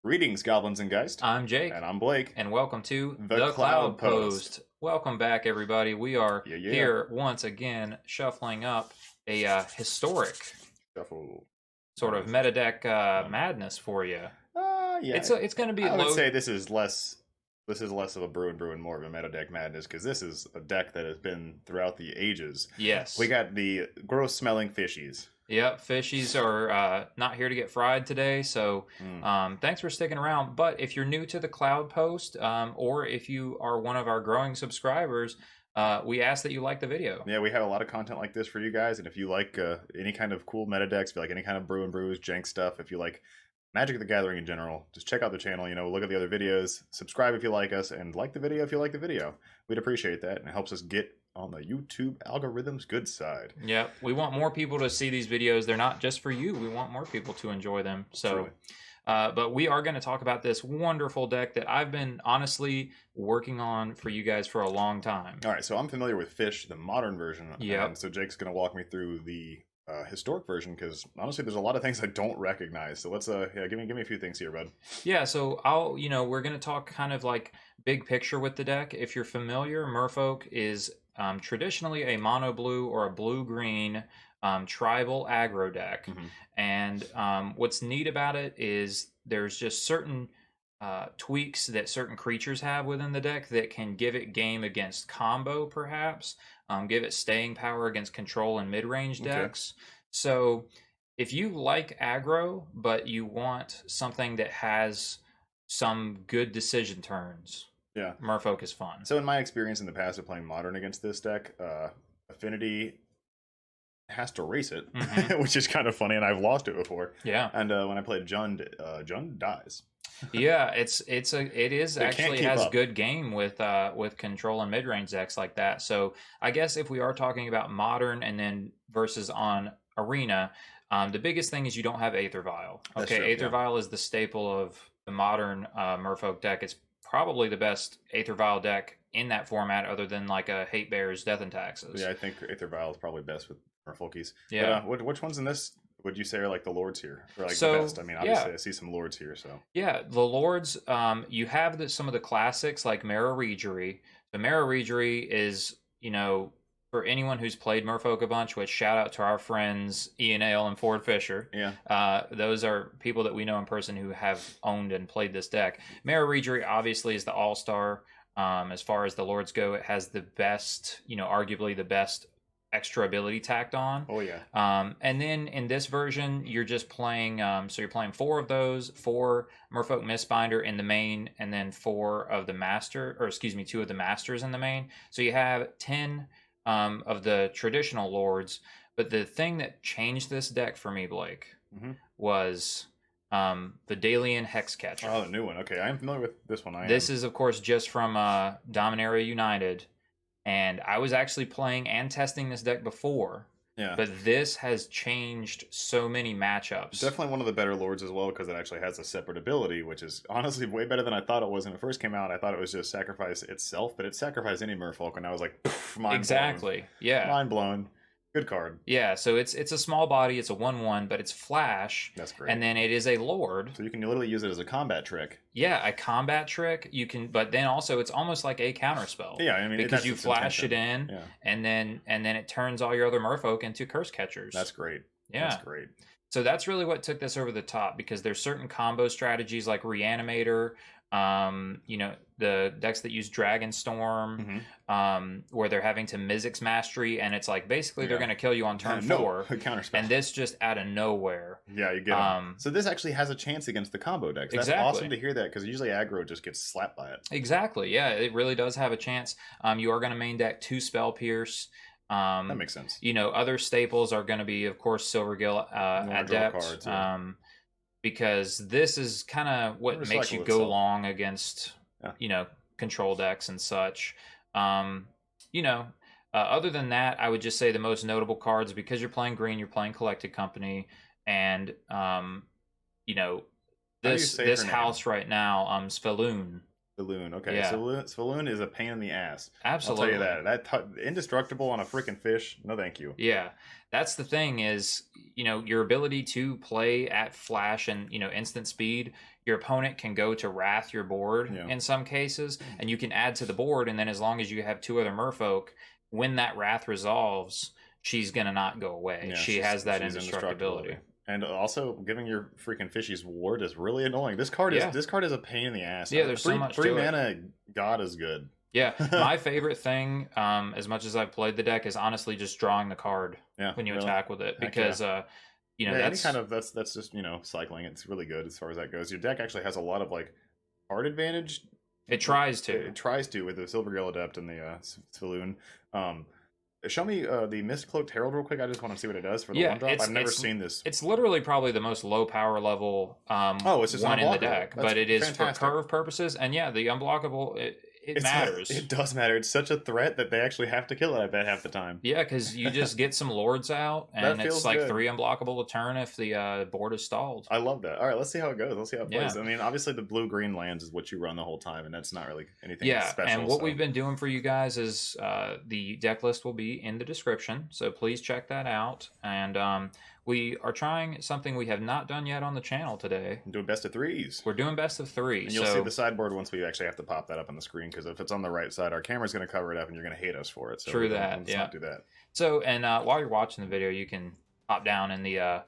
Greetings, goblins and geist. I'm Jake. And I'm Blake. And welcome to The Cloudpost. Welcome back, everybody. We are here once again, shuffling up a historic sort of meta deck madness for you. Yeah. It's going to be. I would say this is less of a brew and more of a meta deck madness, because this is a deck that has been throughout the ages. Yes. We got the gross smelling fishies. Yep, fishies are not here to get fried today, so thanks for sticking around. But if you're new to the Cloudpost, or if you are one of our growing subscribers, we ask that you like the video. Yeah, we have a lot of content like this for you guys, and if you like any kind of cool meta decks, if you like any kind of brew and brews, jank stuff, if you like Magic the Gathering in general, just check out the channel, look at the other videos, subscribe if you like us, and like the video if you like the video. We'd appreciate that, and it helps us get on the YouTube algorithm's good side. Yeah, we want more people to see these videos. They're not just for you. We want more people to enjoy them. So, but we are going to talk about this wonderful deck that I've been honestly working on for you guys for a long time. All right, so I'm familiar with Fish, the modern version. Yeah. So Jake's going to walk me through the historic version, because honestly there's a lot of things I don't recognize. So let's give me a few things here, bud. Yeah, so we're going to talk kind of like big picture with the deck. If you're familiar, Merfolk is traditionally a mono blue or a blue green tribal aggro deck. And what's neat about it is there's just certain tweaks that certain creatures have within the deck that can give it game against combo, perhaps give it staying power against control and mid-range decks. So if you like aggro but you want something that has some good decision turns, yeah, Merfolk is fun. So in my experience in the past of playing Modern against this deck, Affinity has to race it, which is kind of funny, and I've lost it before. Yeah. And when I played Jund, Jund dies. Yeah, it actually has up. good game with control and mid-range decks like that. So I guess if we are talking about Modern and then versus on Arena, the biggest thing is you don't have Aether Vial. Okay, Aether Vial is the staple of the Modern Merfolk deck. It's probably the best Aether Vial deck in that format, other than like a Hate Bears, Death and Taxes. Yeah, I think Aether Vial is probably best with Merfolkies. Yeah. But, which ones in this would you say are like the lords here, or like the best? I mean, obviously I see some lords here. So yeah, the lords. You have some of the classics like Merrow Reejerey. The Merrow Reejerey is, for anyone who's played Merfolk a bunch, which shout out to our friends Ian Ale and Ford Fisher. Yeah. Those are people that we know in person who have owned and played this deck. Merrow Reejerey obviously is the all-star. As far as the lords go, it has the best, arguably the best extra ability tacked on. Oh yeah. And then in this version, you're just playing. So you're playing 4 of those, 4 Merfolk Mistbinder in the main, and then 2 of the masters in the main. So you have 10 of the traditional lords. But the thing that changed this deck for me, Blake, was Vodalian Hexcatcher. Oh, the new one. Okay, I am familiar with this one. This is, of course, just from Dominaria United. And I was actually playing and testing this deck before. Yeah. But this has changed so many matchups. Definitely one of the better lords as well, because it actually has a separate ability, which is honestly way better than I thought it was when it first came out. I thought it was just sacrifice itself, but it sacrificed any Merfolk, and I was like, mind blown. Yeah. Mind blown. Good card. Yeah, so it's a small body, it's a 1/1, but it's flash. That's great. And then it is a lord. So you can literally use it as a combat trick. Yeah, a combat trick. You can, but then also it's almost like a counter spell. Yeah, I mean, because you flash it in, and then it turns all your other Merfolk into curse catchers. That's great. Yeah, that's great. So that's really what took this over the top, because there's certain combo strategies like Reanimator, the decks that use Dragonstorm, where they're having to Mizzix Mastery, and it's like basically they're going to kill you on turn 4. Counterspell. And this just out of nowhere. Yeah, you get it. So this actually has a chance against the combo decks. That's awesome to hear that, because usually aggro just gets slapped by it. Exactly. Yeah, it really does have a chance. You are going to main deck 2 Spell Pierce. That makes sense. Other staples are going to be, of course, Silvergill Adept. Cards, because this is kind of what makes you go long against, control decks and such. Other than that, I would just say the most notable cards, because you're playing green, you're playing Collected Company, and this house right now, Svyelun. Svyelun. Okay, Yeah. Svyelun is a pain in the ass. Absolutely. I'll tell you that. Indestructible on a freaking fish. No, thank you. Yeah, that's the thing is, your ability to play at flash and, instant speed, your opponent can go to wrath your board in some cases, and you can add to the board, and then as long as you have 2 other merfolk, when that wrath resolves, she's going to not go away. Yeah, she has that indestructibility. And also, giving your freaking fishies ward is really annoying. This card is a pain in the ass. Yeah, there's so much. 3 mana god is good. Yeah, my favorite thing, as much as I've played the deck, is honestly just drawing the card when you attack with it, because that's that's just cycling. It's really good as far as that goes. Your deck actually has a lot of like card advantage. It tries to. It tries to with the Silvergill Adept and the Svyelun. Show me the Mist-Cloaked Herald real quick. I just want to see what it does for the 1-drop. I've never seen this. It's literally probably the most low power level it's just one in the deck, but it is fantastic. for curve purposes. And yeah, the unblockable, it matters. It does matter. It's such a threat that they actually have to kill it, I bet, half the time. Yeah, because you just get some lords out, and it's like good. 3 unblockable to turn if the board is stalled. I love that. All right, let's see how it goes. Let's see how it plays. I mean, obviously the blue-green lands is what you run the whole time, and that's not really anything special. And what we've been doing for you guys is the deck list will be in the description, so please check that out. And we are trying something we have not done yet on the channel today. We're doing best of 3s. We're doing best of 3. And you'll see the sideboard once we actually have to pop that up on the screen, because if it's on the right side, our camera's going to cover it up, and you're going to hate us for it. So True that. Let's not do that. So, and while you're watching the video, you can hop down in the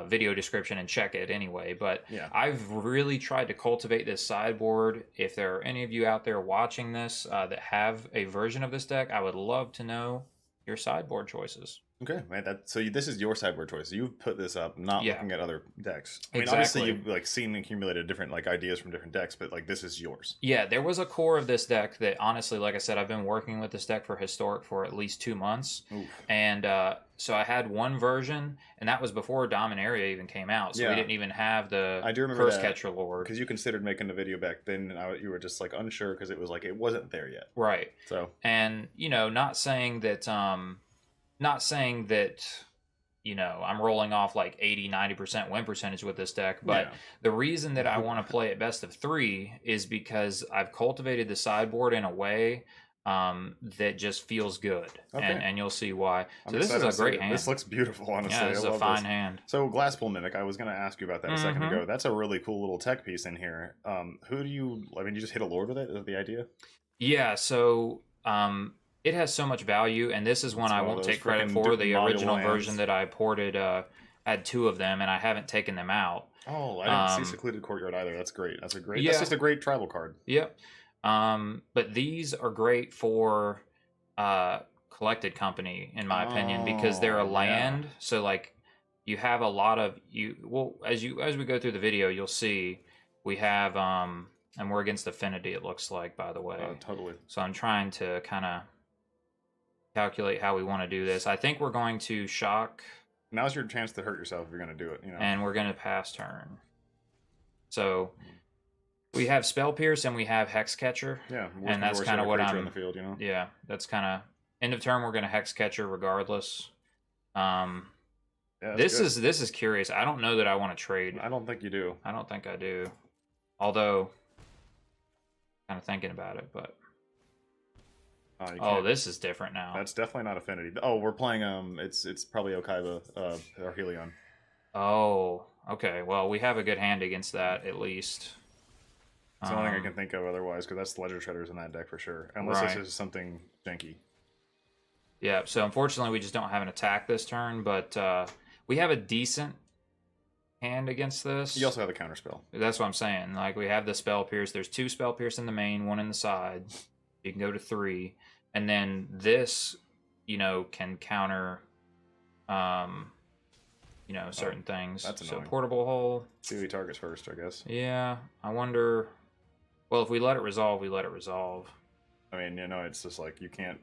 video description and check it anyway. But I've really tried to cultivate this sideboard. If there are any of you out there watching this that have a version of this deck, I would love to know your sideboard choices. Okay, man. So this is your sideboard choice. You've put this up, not looking at other decks. I mean, Exactly. obviously you've like seen and accumulated different like ideas from different decks, but like this is yours. Yeah, there was a core of this deck that honestly, like I said, I've been working with this deck for Historic for at least 2 months. Oof. And so I had one version, and that was before Dominaria even came out. So we didn't even have the Curse Catcher Lord. Because you considered making the video back then, and you were just like unsure because it was like it wasn't there yet. Right. So, and not saying that I'm rolling off like 80-90% win percentage with this deck, but the reason that I want to play it best of 3 is because I've cultivated the sideboard in a way that just feels good. Okay. And you'll see why. So this is a great hand. This looks beautiful, honestly. Yeah, this is a fine hand. So Glasspool Mimic, I was going to ask you about that a second ago. That's a really cool little tech piece in here. You just hit a lord with it? Is that the idea? Yeah, so it has so much value, and this is one I won't take credit for. The original version that I ported had 2 of them, and I haven't taken them out. Oh, I didn't see Secluded Courtyard either. That's great. That's just a great tribal card. Yep. But these are great for Collected Company, in my opinion, because they're a land. So like you have a lot of as we go through the video, you'll see we have and we're against Affinity, it looks like, by the way. Totally. So I'm trying to kind of calculate how we want to do this. I think we're going to shock. Now's your chance to hurt yourself if you're going to do it. And we're going to pass turn. So we have Spell Pierce and we have Hexcatcher. Yeah, and that's kind of what I'm in the field. Yeah, that's kind of end of turn. We're going to Hexcatcher regardless. This is curious. I don't know that I want to trade. I don't think you do. I don't think I do. Although, kind of thinking about it, but. This is different now. That's definitely not Affinity. Oh, we're playing it's probably Okaiba or Helion. Oh, okay. Well, we have a good hand against that at least. It's the only thing I can think of otherwise, because that's Ledger Shredders in that deck for sure. Unless this is something janky. Yeah, so unfortunately we just don't have an attack this turn, but we have a decent hand against this. You also have a counter spell. That's what I'm saying. Like, we have the Spell Pierce. There's 2 Spell Pierce in the main, 1 in the side. You can go to 3. And then this, can counter, certain things. That's annoying. So Portable Hole. See who he targets first, I guess. Yeah, I wonder. Well, if we let it resolve, we let it resolve. I mean, it's just like you can't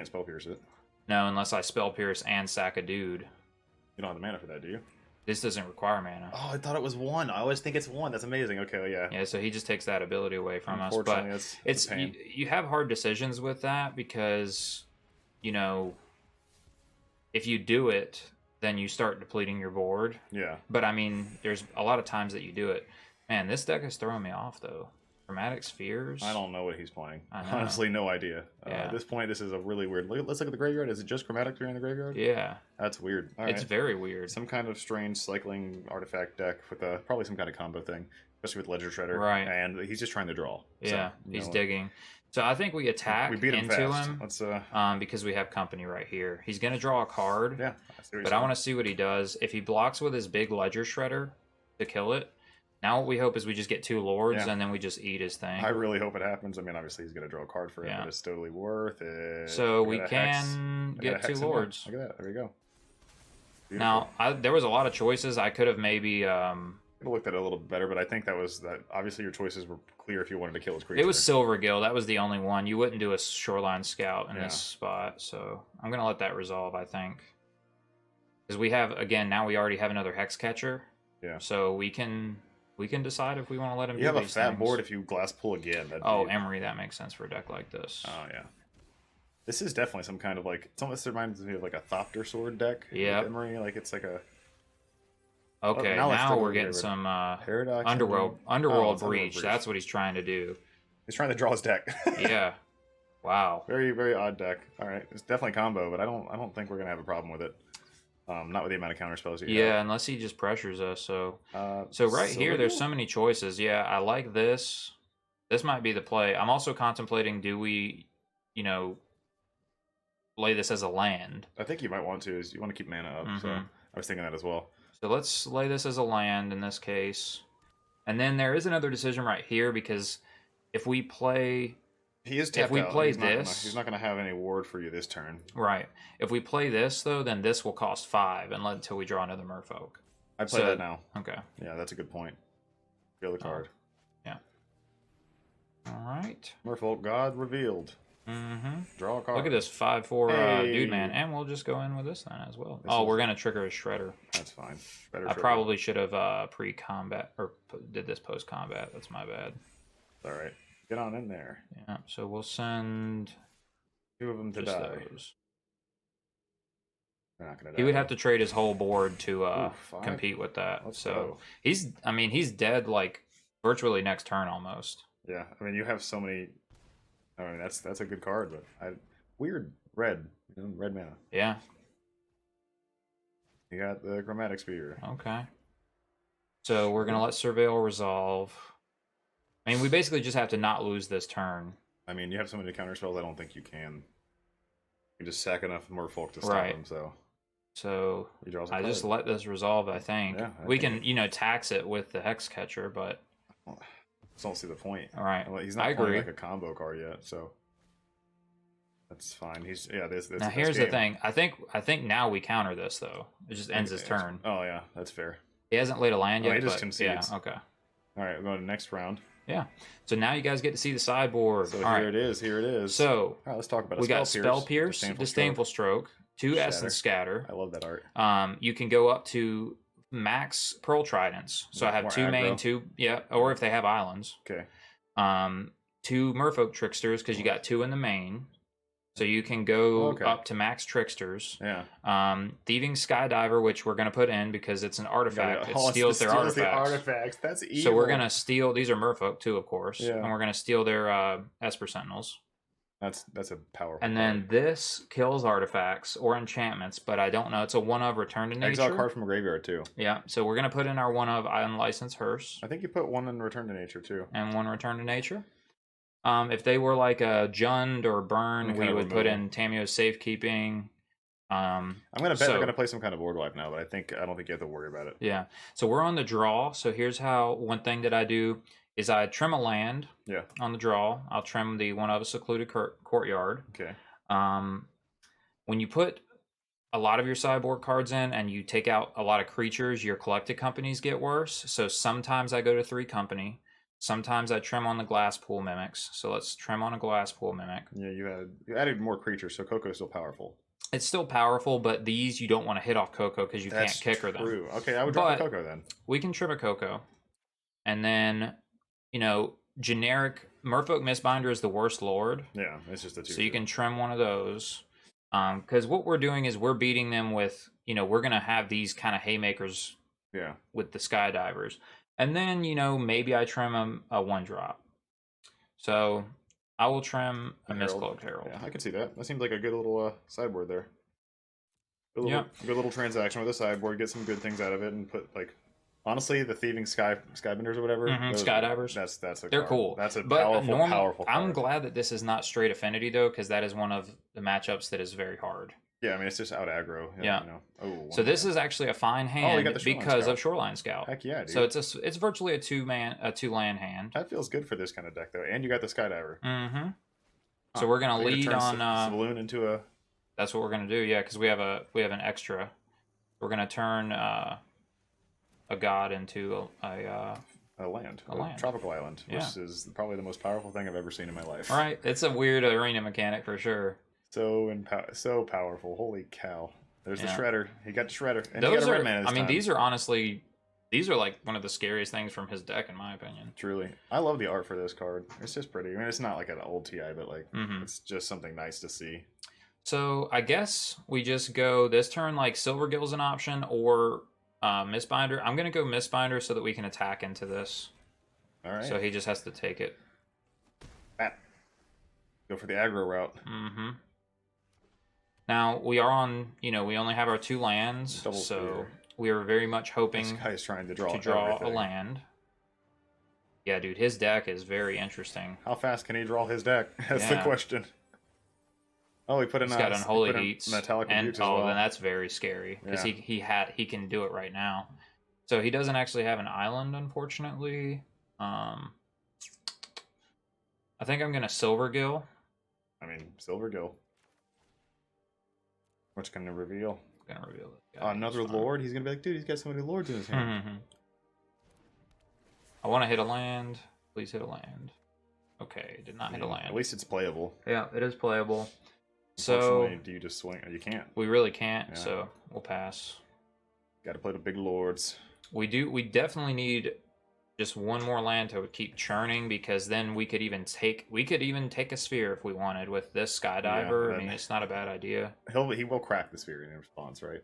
Spell Pierce it. No, unless I Spell Pierce and sack a dude. You don't have the mana for that, do you? This doesn't require mana. Oh, I thought it was 1. I always think it's 1. That's amazing. Okay, yeah. Yeah, so he just takes that ability away from us. But it's you have hard decisions with that because, if you do it, then you start depleting your board. Yeah. But I mean, there's a lot of times that you do it. Man, this deck is throwing me off though. Chromatic Spheres? I don't know what he's playing. I know. Honestly, no idea. Yeah. At this point, this is a really weird... Let's look at the graveyard. Is it just Chromatic Sphere in the graveyard? Yeah. That's weird. All It's right. very weird. Some kind of strange cycling artifact deck with probably some kind of combo thing, especially with Ledger Shredder. Right. And he's just trying to draw. Yeah, So, he's know, digging. So I think we attack we beat him into fast. him Let's, because we have company right here. He's going to draw a card, yeah. but I want to see what he does. If he blocks with his big Ledger Shredder to kill it, now what we hope is we just get 2 Lords and then we just eat his thing. I really hope it happens. I mean, obviously he's going to draw a card for it, Yeah. but it's totally worth it. So we can get 2 Lords. Look at that. There we go. Beautiful. Now, there was a lot of choices. I could have maybe... could have looked at it a little better, but I think that obviously your choices were clear if you wanted to kill his creature. It was Silvergill. That was the only one. You wouldn't do a Shoreline Scout in Yeah. this spot, so I'm going to let that resolve, I think. Because we have, again, now we already have another Hexcatcher. Yeah. So we can decide if we want to let him You do have a these fat things. board if you Glasspool again. Oh, Emery, that makes sense for a deck like this. Oh, yeah. This is definitely some kind of like... It almost reminds me of like a Thopter Sword deck. Yep. With Emery. Like it's like a... Okay, now let's now take a we're look getting at it. some Paradox. Underworld it's Underworld Breach. Breach. That's what he's trying to do. He's trying to draw his deck. Yeah. Wow. Very, very odd deck. All right, it's definitely combo, but I don't think we're gonna have a problem with it. Not with the amount of counter spells you Yeah, have. unless he just pressures us. So So right here, there's so many choices. Yeah, I like this. This might be the play. I'm also contemplating, do we, play this as a land? I think you might want to. Is you want to keep mana up. So I was thinking that as well. So let's lay this as a land in this case. And then there is another decision right here, because if we play... He is tapped if we out. play He's this... not going to have any ward for you this turn. Right. If we play this, though, then this will cost 5 until we draw another Merfolk. I'd play that now. Okay. Yeah, that's a good point. Reveal the card. Yeah. All right. Merfolk God revealed. Mm-hmm. Draw a card. Look at this 5/4 Hey. dude man, and we'll just go in with this then as well. This Oh, is- we're gonna trigger a Shredder. That's fine. Better I trigger. probably should have pre-combat or did this post-combat. That's my bad. All right. Get on in there. Yeah. So we'll send 2 of them to just die. those. They're not going to die. He would have to trade his whole board to Ooh, 5. compete with that. Let's so go. he's dead like virtually next turn almost. Yeah, I mean you have so many. I mean that's a good card, but weird red mana. Yeah. You got the Chromatic Sphere. Okay. So we're gonna let Surveil resolve. I mean, we basically just have to not lose this turn. I mean you have so many counter spells. I don't think you can. You just sack enough Merfolk to stop Right. them. So So he draws. I just let this resolve. I think Yeah, I we think- can tax it with the Hexcatcher, but Just don't see the point. all right. Well, he's not I playing agree. like a combo card yet, so that's fine. He's this. Now here's the thing. I think now we counter this though. It just ends his turn. Oh yeah, that's fair. He hasn't laid a land Oh, yet. he just but concedes. Yeah. Okay. All right, we're going to the next round. Yeah. So now you guys get to see the sideboard. So All here right. it is. Here it is. So all right, let's talk about it. we got Spell Pierce, Disdainful Stroke, 2 Shatter. Essence Scatter. I love that art. You can go up to max Pearl Tridents. So I have More 2 main, aggro. 2 or if they have islands. Okay. 2 Merfolk Tricksters because you got 2 in the main. So you can go Okay. up to max Tricksters. Yeah. Thieving Skydiver, which we're going to put in because it's an artifact. It steals their steals the artifacts. artifacts. That's evil. So we're going to steal, these are Merfolk too, of course. Yeah. And we're going to steal their Esper Sentinels. That's a powerful. And then card. this kills artifacts or enchantments, but I don't know. It's a 1-of Return to Nature. Exile card from a graveyard too. Yeah, so we're going to put in our 1-of Unlicensed Hearse I think you put 1 in Return to Nature too. and 1 Return to Nature. If they were like a Jund or Burn, Okay, we would put removal. in Tamio's Safekeeping. I'm gonna bet so- they're gonna play some kind of board wipe now, but I don't think you have to worry about it. Yeah, so we're on the draw. So here's how, one thing that I do is I trim a land Yeah. on the draw. I'll trim the 1-of Secluded Courtyard. Okay. When you put a lot of your sideboard cards in and you take out a lot of creatures, your collected companies get worse. So sometimes I go to 3 company. Sometimes I trim on the Glasspool Mimics. So let's trim on a Glasspool Mimic. Yeah, you added more creatures, so Coco's still powerful. It's still powerful, but these you don't want to hit off Coco because you That's can't kicker them. true. Okay, I would drop But- the Coco then. We can trim a Coco. And then, generic Merfolk Mistbinder is the worst lord. Yeah, it's just a 2. So you can trim one of those. Because what we're doing is we're beating them with, we're going to have these kind of haymakers Yeah. with the Skydivers. And then, maybe I trim them a 1-drop. So I will trim a Herald. Mist-Cloaked Herald. Yeah, I can see that. That seems like a good little sideboard there. Yeah. Good little transaction with a sideboard. Get some good things out of it, and put like, honestly, the thieving skybenders or whatever. Skydivers. They're card. Cool. That's a but powerful card. I'm glad that this is not straight affinity though, because that is one of the matchups that is very hard. Yeah, I mean it's just out aggro. Yeah. You know. Oh. So this is actually a fine hand because Scout. of Shoreline Scout. Heck yeah, dude. So it's virtually a two land hand. That feels good for this kind of deck though, and you got the Skydiver. Mm-hmm. So we're gonna lead on Svyelun into a. That's what we're gonna do, yeah, because we have an extra. We're gonna turn a god into a land, tropical island, which is probably the most powerful thing I've ever seen in my life. Right, it's a weird arena mechanic for sure. So powerful. Holy cow! There's the shredder. He got the shredder, and those he got a red mana. I mean, these are like one of the scariest things from his deck, in my opinion. Truly, I love the art for this card. It's just pretty. I mean, it's not like an old TI, but like it's just something nice to see. So I guess we just go this turn like Silvergill's an option or Mistbinder. I'm gonna go Mistbinder so that we can attack into this. All right. So he just has to take it. Go for the aggro route. Mm-hmm. Now we are on. We only have our 2 lands, so we are very much hoping this guy's trying to draw a land. Yeah, dude, his deck is very interesting. How fast can he draw his deck? That's the question. Oh, he put in. He's got Unholy Heats, metallic and as well. then that's very scary because he can do it right now. So he doesn't actually have an island, unfortunately. I think I'm gonna Silvergill. I mean, Silvergill. Which can reveal? Gonna reveal it. Another lord. He's gonna be like, dude, he's got so many lords in his hand. I want to hit a land. Please hit a land. Okay, did not hit a land. At least it's playable. Yeah, it is playable. So do you just swing? You can't. We really can't. Yeah. So we'll pass. Got to play the big lords. We definitely need just one more land to keep churning, because then we could even take a sphere if we wanted with this Skydiver. I mean, it's not a bad idea. He will crack the sphere in response, right?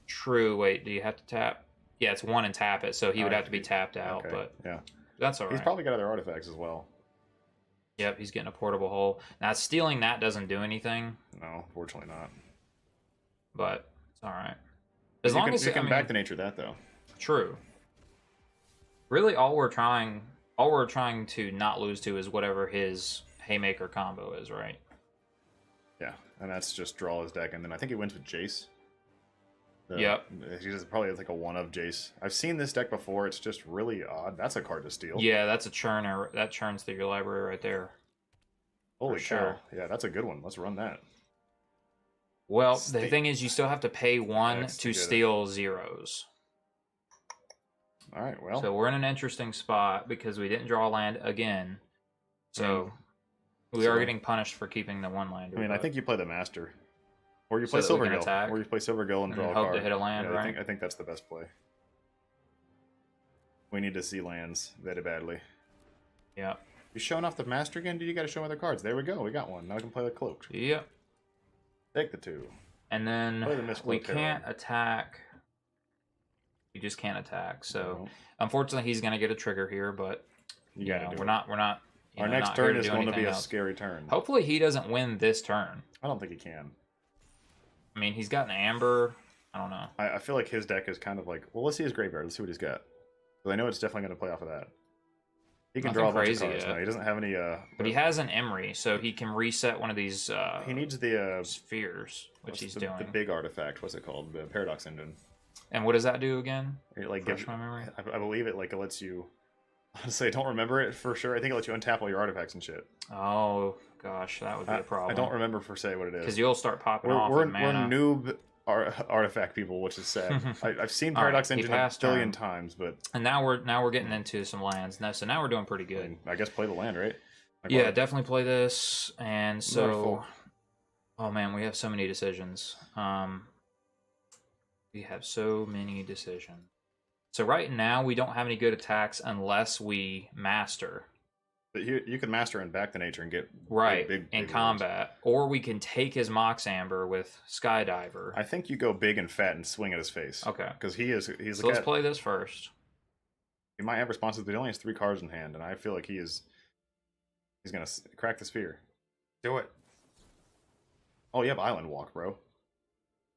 True. Wait, do you have to tap? Yeah, it's 1 and tap it, so he would have to be tapped out. Okay. But yeah, that's all right. He's probably got other artifacts as well. Yep, he's getting a portable hole. Now, stealing that doesn't do anything. No, fortunately not. But it's all right. As long as you can back to nature that, though. True. Really, all we're trying to not lose to is whatever his Haymaker combo is, right? Yeah, and that's just draw his deck, and then I think he wins with Jace. Yep. He's probably like a 1 of Jace. I've seen this deck before. It's just really odd. That's a card to steal. Yeah, that's a churner. That churns through your library right there. Holy cow. Yeah, that's a good one. Let's run that. Well, the thing is, you still have to pay 1 to steal 0s. All right, well. So we're in an interesting spot because we didn't draw a land again. So we are getting punished for keeping the 1 lander. I mean, I think you play the Master. Or you play Silvergill. Or you play Silvergill and draw a card. Hope to hit a land, right? I think that's the best play. We need to see lands very badly. Yeah. You showing off the Master again? Dude, you got to show other cards. There we go. We got one. Now we can play the Cloaked. Yep. Take the 2. And then we can't attack. You just can't attack. So unfortunately, he's going to get a trigger here, but we're not. Our next turn is going to be a scary turn. Hopefully, he doesn't win this turn. I don't think he can. I mean, he's got an Amber. I don't know. I feel like his deck is kind of like, well, let's see his graveyard. Let's see what he's got. Because I know it's definitely going to play off of that. He can draw a bunch of cards. No, he doesn't have any. But he has an Emery, so he can reset one of these. He needs the spheres, which he's doing. The big artifact. What's it called? The Paradox Engine. And what does that do again? It like gives my memory. I believe it like it lets you. Honestly, I don't remember it for sure. I think it lets you untap all your artifacts and shit. Oh gosh, that would be a problem. I don't remember per se what it is. Because you'll start popping off. We're noob artifact people, which is sad. I've seen Paradox Engine a billion times, but and now we're getting into some lands. So now we're doing pretty good. I mean, I guess play the land, right? Yeah, definitely play this. And so, oh man, we have so many decisions. We have so many decisions. So right now we don't have any good attacks unless we master. But you can master and back to nature and get big in combat, or we can take his Mox Amber with Skydiver. I think you go big and fat and swing at his face. Okay, because he's. So let's play this first. He might have responses, but he only has 3 cards in hand, and I feel like he is He's gonna crack the sphere. Do it. Oh, you have Island Walk, bro.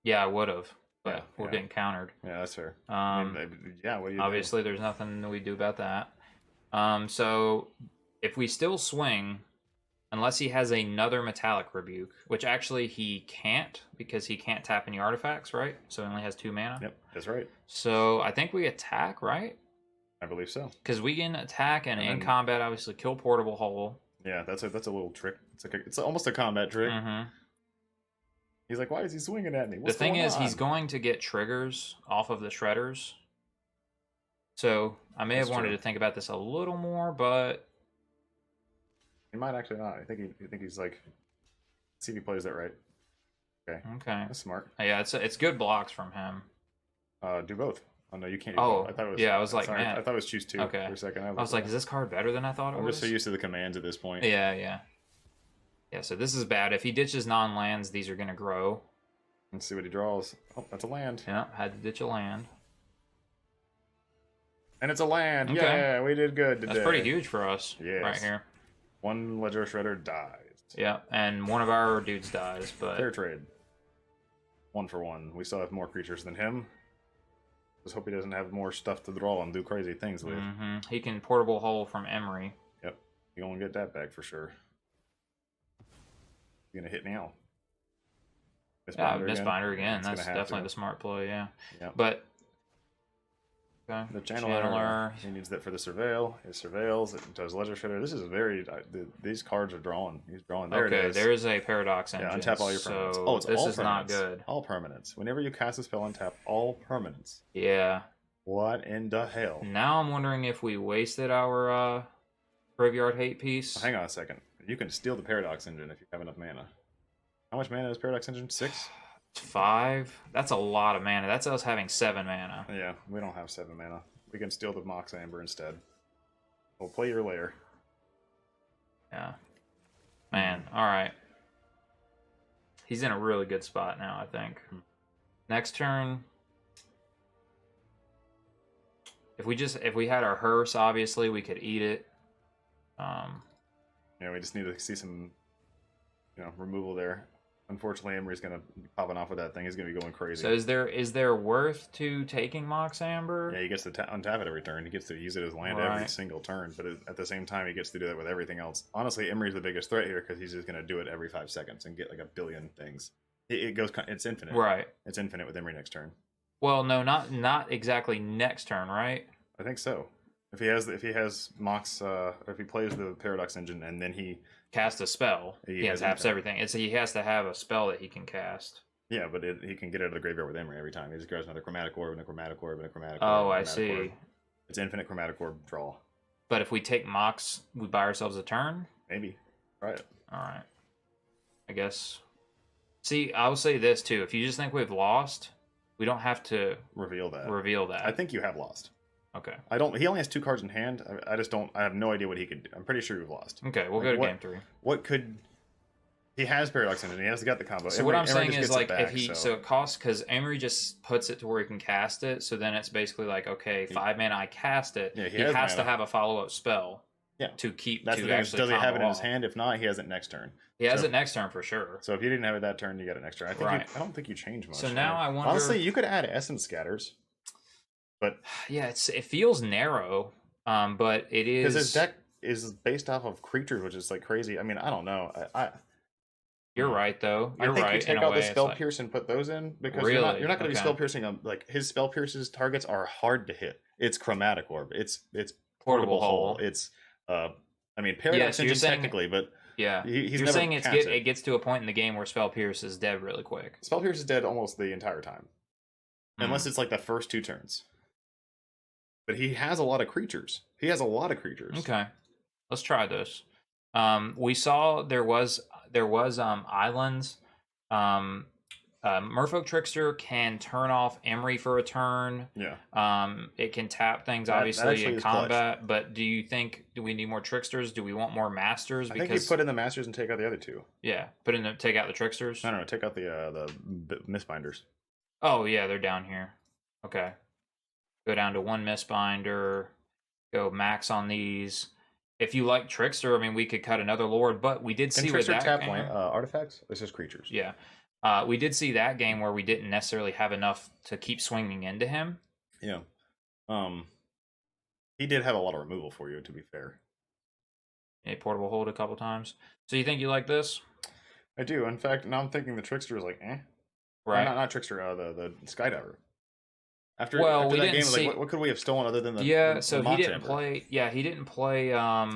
Yeah, I would have, but Yeah, we're yeah. getting countered. Yeah, that's fair. Um, yeah, what do you obviously, there's nothing we do about that. So if we still swing, unless he has another Metallic Rebuke, which actually he can't because he can't tap any artifacts, right? So he only has 2 mana. Yep, that's right. So I think we attack, right? I believe so. Because we can attack and in then, combat, obviously, kill Portable Hole. Yeah, that's a little trick. It's almost a combat trick. Mm-hmm. He's like, why is he swinging at me? The thing is, he's going to get triggers off of the Shredders. So I may have wanted to think about this a little more, but he might actually not. I think he's like, see if he plays that right. Okay. Okay. That's smart. Yeah, it's good blocks from him. Do both. Oh no, you can't. Do Oh, both. I thought it was. yeah, I was like, sorry, man. I thought it was choose 2 Okay. for a second. I was like, is this card better than I thought it was? I'm just so used to the commands at this point. Yeah, yeah. Yeah, so this is bad. If he ditches non-lands, these are going to grow. Let's see what he draws. Oh, that's a land. Yeah, had to ditch a land. And it's a land. Okay. Yeah, we did good today. That's pretty huge for us Yes. right here. 1 Ledger Shredder dies. Yeah, and one of our dudes dies, but... Fair trade. 1 for 1. We still have more creatures than him. Just hope he doesn't have more stuff to draw and do crazy things with. Mm-hmm. He can Portable Hole from Emery. Yep. You won't get that back for sure. You're going to hit now. Mistbinder again. That's definitely the smart play, yeah. Yep. But... Okay. The channeler, he needs that for the surveil. It surveils, it does Ledger Shredder. This is very... these cards are drawn. He's drawing. There it is. There is a Paradox Engine. Yeah, untap all your permanents. So oh, it's this all is permanents. not good. All permanents. Whenever you cast a spell, untap all permanents. Yeah. What in the hell? Now I'm wondering if we wasted our Graveyard Hate piece. Hang on a second. You can steal the Paradox Engine if you have enough mana. How much mana is Paradox Engine? 6? 5? That's a lot of mana. That's us having 7 mana. Yeah, we don't have 7 mana. We can steal the Mox Amber instead. We'll play your Lair. Yeah. Man, alright. He's in a really good spot now, I think. Next turn... If we had our hearse, obviously, we could eat it. Yeah, we just need to see some, removal there. Unfortunately, Emery's gonna be popping off with that thing. He's gonna be going crazy. So is there worth to taking Mox Amber? Yeah, he gets to untap it every turn. He gets to use it as land every single turn. But at the same time, he gets to do that with everything else. Honestly, Emery's the biggest threat here because he's just gonna do it every 5 seconds and get like a billion things. It's infinite. Right. It's infinite with Emery next turn. Well, no, not exactly next turn, right? I think so. If he has Mox, or if he plays the Paradox Engine and then he casts a spell, he taps everything. He has to have a spell that he can cast. Yeah, but he can get out of the graveyard with Emery every time. He just grabs another Chromatic Orb and a Chromatic Orb and a Chromatic Orb. Oh, I see. Orb. It's infinite Chromatic Orb draw. But if we take Mox, we buy ourselves a turn? Maybe. Try it. Alright. I guess. See, I will say this too. If you just think we've lost, we don't have to reveal that. I think you have lost. Okay. He only has 2 cards in hand. I have no idea what he could do. I'm pretty sure we've lost. Okay, we'll go to game 3. What could... He has Paradox Engine. He has got the combo. So what I'm saying is, like, if he... So it costs... Because Emery just puts it to where he can cast it, so then it's basically like, okay, 5 mana, I cast it. Yeah, he has to have a follow-up spell. Yeah. To keep... That's the thing. Does he have it in his hand? If not, he has it next turn. He has it next turn for sure. So if you didn't have it that turn, you got it next turn. I don't think you change much. So now I wonder... Honestly, you could add Essence Scatters. But yeah, it feels narrow, but it is... Because his deck is based off of creatures, which is like crazy. I mean, I don't know. You're right, though. You're right. I think you take out the Spell Pierce and put those in, because you're not going to be Spell Piercing. Like, his Spell Pierce's targets are hard to hit. It's Chromatic Orb. It's Portable Hole. It's Paradox Engine technically, but yeah, you're saying it gets to a point in the game where Spell Pierce is dead really quick. Spell Pierce is dead almost the entire time, unless it's like the first 2 turns. But he has a lot of creatures. Okay, let's try this. We saw there was islands. Merfolk Trickster can turn off Emery for a turn. Yeah. It can tap things obviously in combat. But do we need more Tricksters? Do we want more Masters? I think you put in the Masters and take out the other 2. Yeah, take out the Tricksters. No, take out the Mistbinders. Oh yeah, they're down here. Okay. Go down to 1 Mistbinder. Go max on these. if you like Trickster, I mean, we could cut another Lord, but we did Can see with Trickster that tap game, artifacts? This is creatures. yeah, we did see that game where we didn't necessarily have enough to keep swinging into him. Yeah. He did have a lot of removal for you, to be fair. A portable hold a couple times. So you think you like this? I do. In fact, now I'm thinking the Trickster is like, eh. Right. Not Trickster, the Skydiver. After we that didn't game, see... like, what could we have stolen other than the Yeah, the, so the he didn't Chamber? play... Yeah, he didn't play... I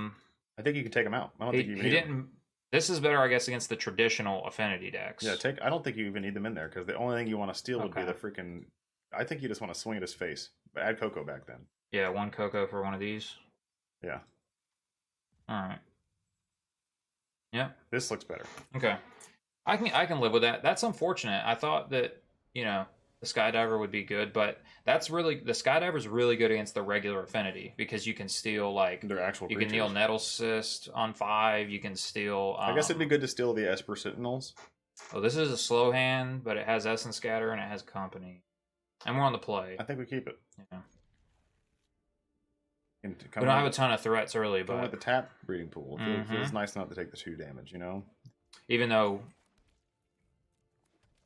think you can take him out. I don't think you even he need didn't... Him. This is better, I guess, against the traditional affinity decks. Yeah, I don't think you even need them in there, because the only thing you want to steal would be the freaking... I think you just want to swing at his face. But add Coco back then. Yeah, 1 Coco for one of these. Yeah. Alright. Yeah. This looks better. Okay. I can live with that. That's unfortunate. I thought that, you know, the Skydiver would be good, but that's really... The Skydiver is really good against the regular affinity, because you can steal, like... They're actual You creatures. can kneel Nettle Cyst on 5. You can steal... I guess it'd be good to steal the Esper Sentinels. Oh, this is a slow hand, but it has Essence Scatter and it has Company. And we're on the play. I think we keep it. Yeah. We We don't have a ton of threats early, But with but the tap breeding pool, it feels nice not to take the 2 damage, you know? even though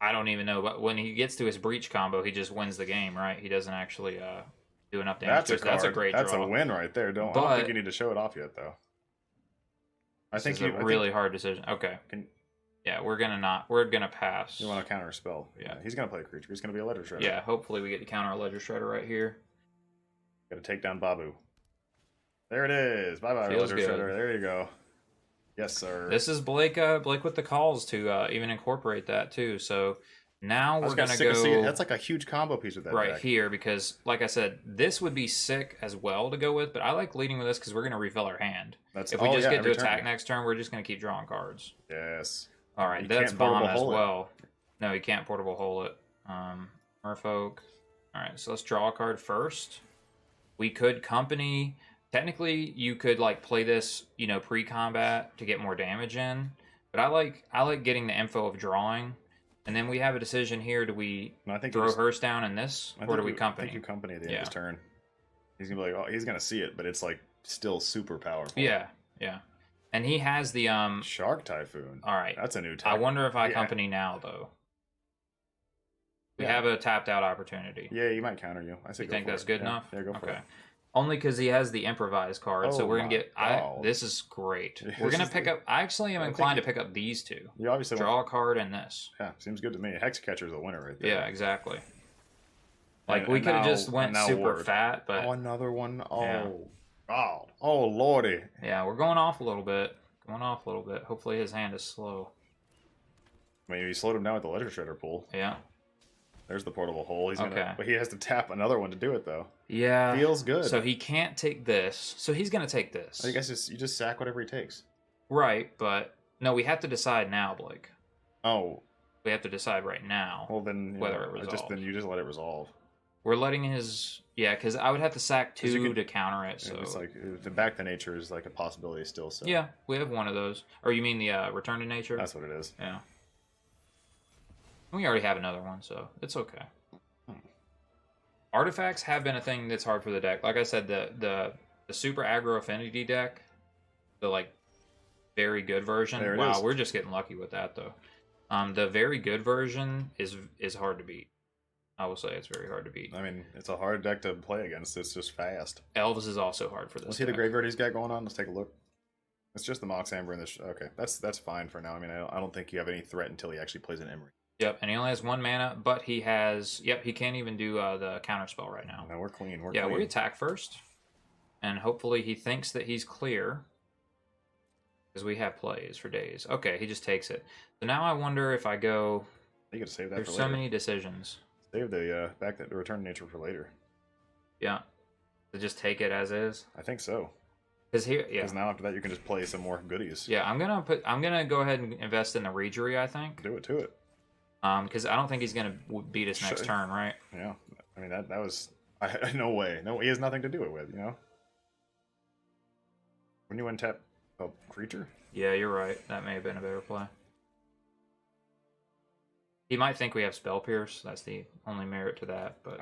I don't even know, but when he gets to his breach combo, he just wins the game, right? He doesn't actually do enough damage. That's a great draw. That's a win right there. I don't think you need to show it off yet, though. I think it's a really hard decision. Okay. Yeah, we're gonna pass. You want to counter a spell? Yeah. He's gonna play a creature. He's gonna be a Ledger Shredder. Yeah, hopefully we get to counter a Ledger Shredder right here. Got to take down Babu. There it is. Bye bye, Ledger Shredder. There you go. Yes, sir. This is Blake with the calls to even incorporate that too. So now we're gonna go. That's like a huge combo piece with that right deck. here, because like I said, this would be sick as well to go with, but I like leading with this because we're gonna refill our hand. If we just get to attack next turn, we're just gonna keep drawing cards. Yes. All right, that's bomb as well. No, you can't portable hole it. Merfolk. All right, so let's draw a card first. We could Company. Technically, you could like play this, you know, pre-combat to get more damage in. But I like getting the info of drawing, and then we have a decision here: do we throw Hearse down in this, or do we Company? I think you Company at the end of his turn. He's gonna be like, oh, he's gonna see it, but it's like still super powerful. Yeah, yeah. And he has the Shark Typhoon. All right, that's a new type. I wonder if I Company now though. We have a tapped out opportunity. Yeah, you might counter you. I think that's good enough. Yeah, go for it. Only because he has the improvise card, so we're gonna get. This is great. We're gonna pick up. I actually am inclined to pick up these two. You obviously draw a card and this. Yeah, seems good to me. Hexcatcher is a winner right there. Yeah, exactly. Like we could have just went super fat, but another one. Oh, lordy. Yeah, we're going off a little bit. Hopefully his hand is slow. I mean, you slowed him down with the Ledger Shredder pool. Yeah. There's the portable hole. He's gonna, but he has to tap another one to do it, though. Yeah, feels good. So he can't take this. So he's gonna take this. I guess you just sack whatever he takes. Right, but no, we have to decide now, Blake. Oh, we have to decide right now. Well, then whether it resolves. You just let it resolve. We're letting his because I would have to sack 2 to counter it. So it's like the back to nature is like a possibility still. So yeah, we have one of those. Or you mean the return to nature? That's what it is. Yeah. We already have another one, so it's okay. Artifacts have been a thing that's hard for the deck. Like I said, the super aggro affinity deck, the like very good version. Wow, we're just getting lucky with that though. The very good version is hard to beat. I will say it's very hard to beat. I mean, it's a hard deck to play against. It's just fast. Elves is also hard for this. Let's see the graveyard he's got going on. Let's take a look. It's just the Mox Amber and this. Okay, that's fine for now. I mean, I don't think you have any threat until he actually plays an Emery. Yep, and he only has 1 mana, but he has... Yep, he can't even do the counter spell right now. No, we're clean. Yeah, we attack first. And hopefully he thinks that he's clear. Because we have plays for days. Okay, he just takes it. So now I wonder if I go... You gotta save that There's for so later. many decisions. Save the the return to nature for later. Yeah. To just take it as is? I think so. Because now after that you can just play some more goodies. Yeah, I'm gonna go ahead and invest in the Reejerey, I think. Do it to it. Because I don't think he's going to beat us next turn, right? Yeah. I mean, that was... no way. No, he has nothing to do it with, you know? When you untap a creature? Yeah, you're right. That may have been a better play. He might think we have Spell Pierce. That's the only merit to that, but...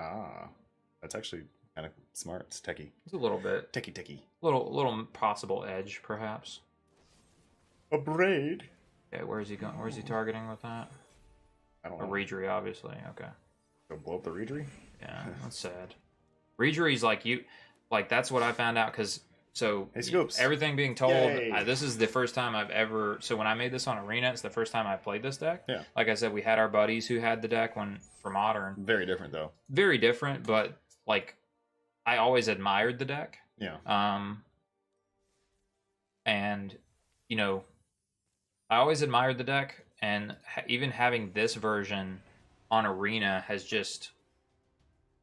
That's actually Kind of smart. It's techie. It's a little bit. Techie. Little possible edge, perhaps. A braid. Okay, where is he going? Where is he targeting with that? I don't A know. Reejerey, obviously. Okay. Go blow up the Reejerey? Yeah, that's sad. Reejerey's like that's what I found out because Hey, Scoops. everything being told, Yay. this is the first time I've ever. So when I made this on Arena, it's the first time I played this deck. Yeah. Like I said, we had our buddies who had the deck for Modern. Very different though. Very different, but like I always admired the deck. Yeah. And you know, I always admired the deck, and even having this version on Arena has just.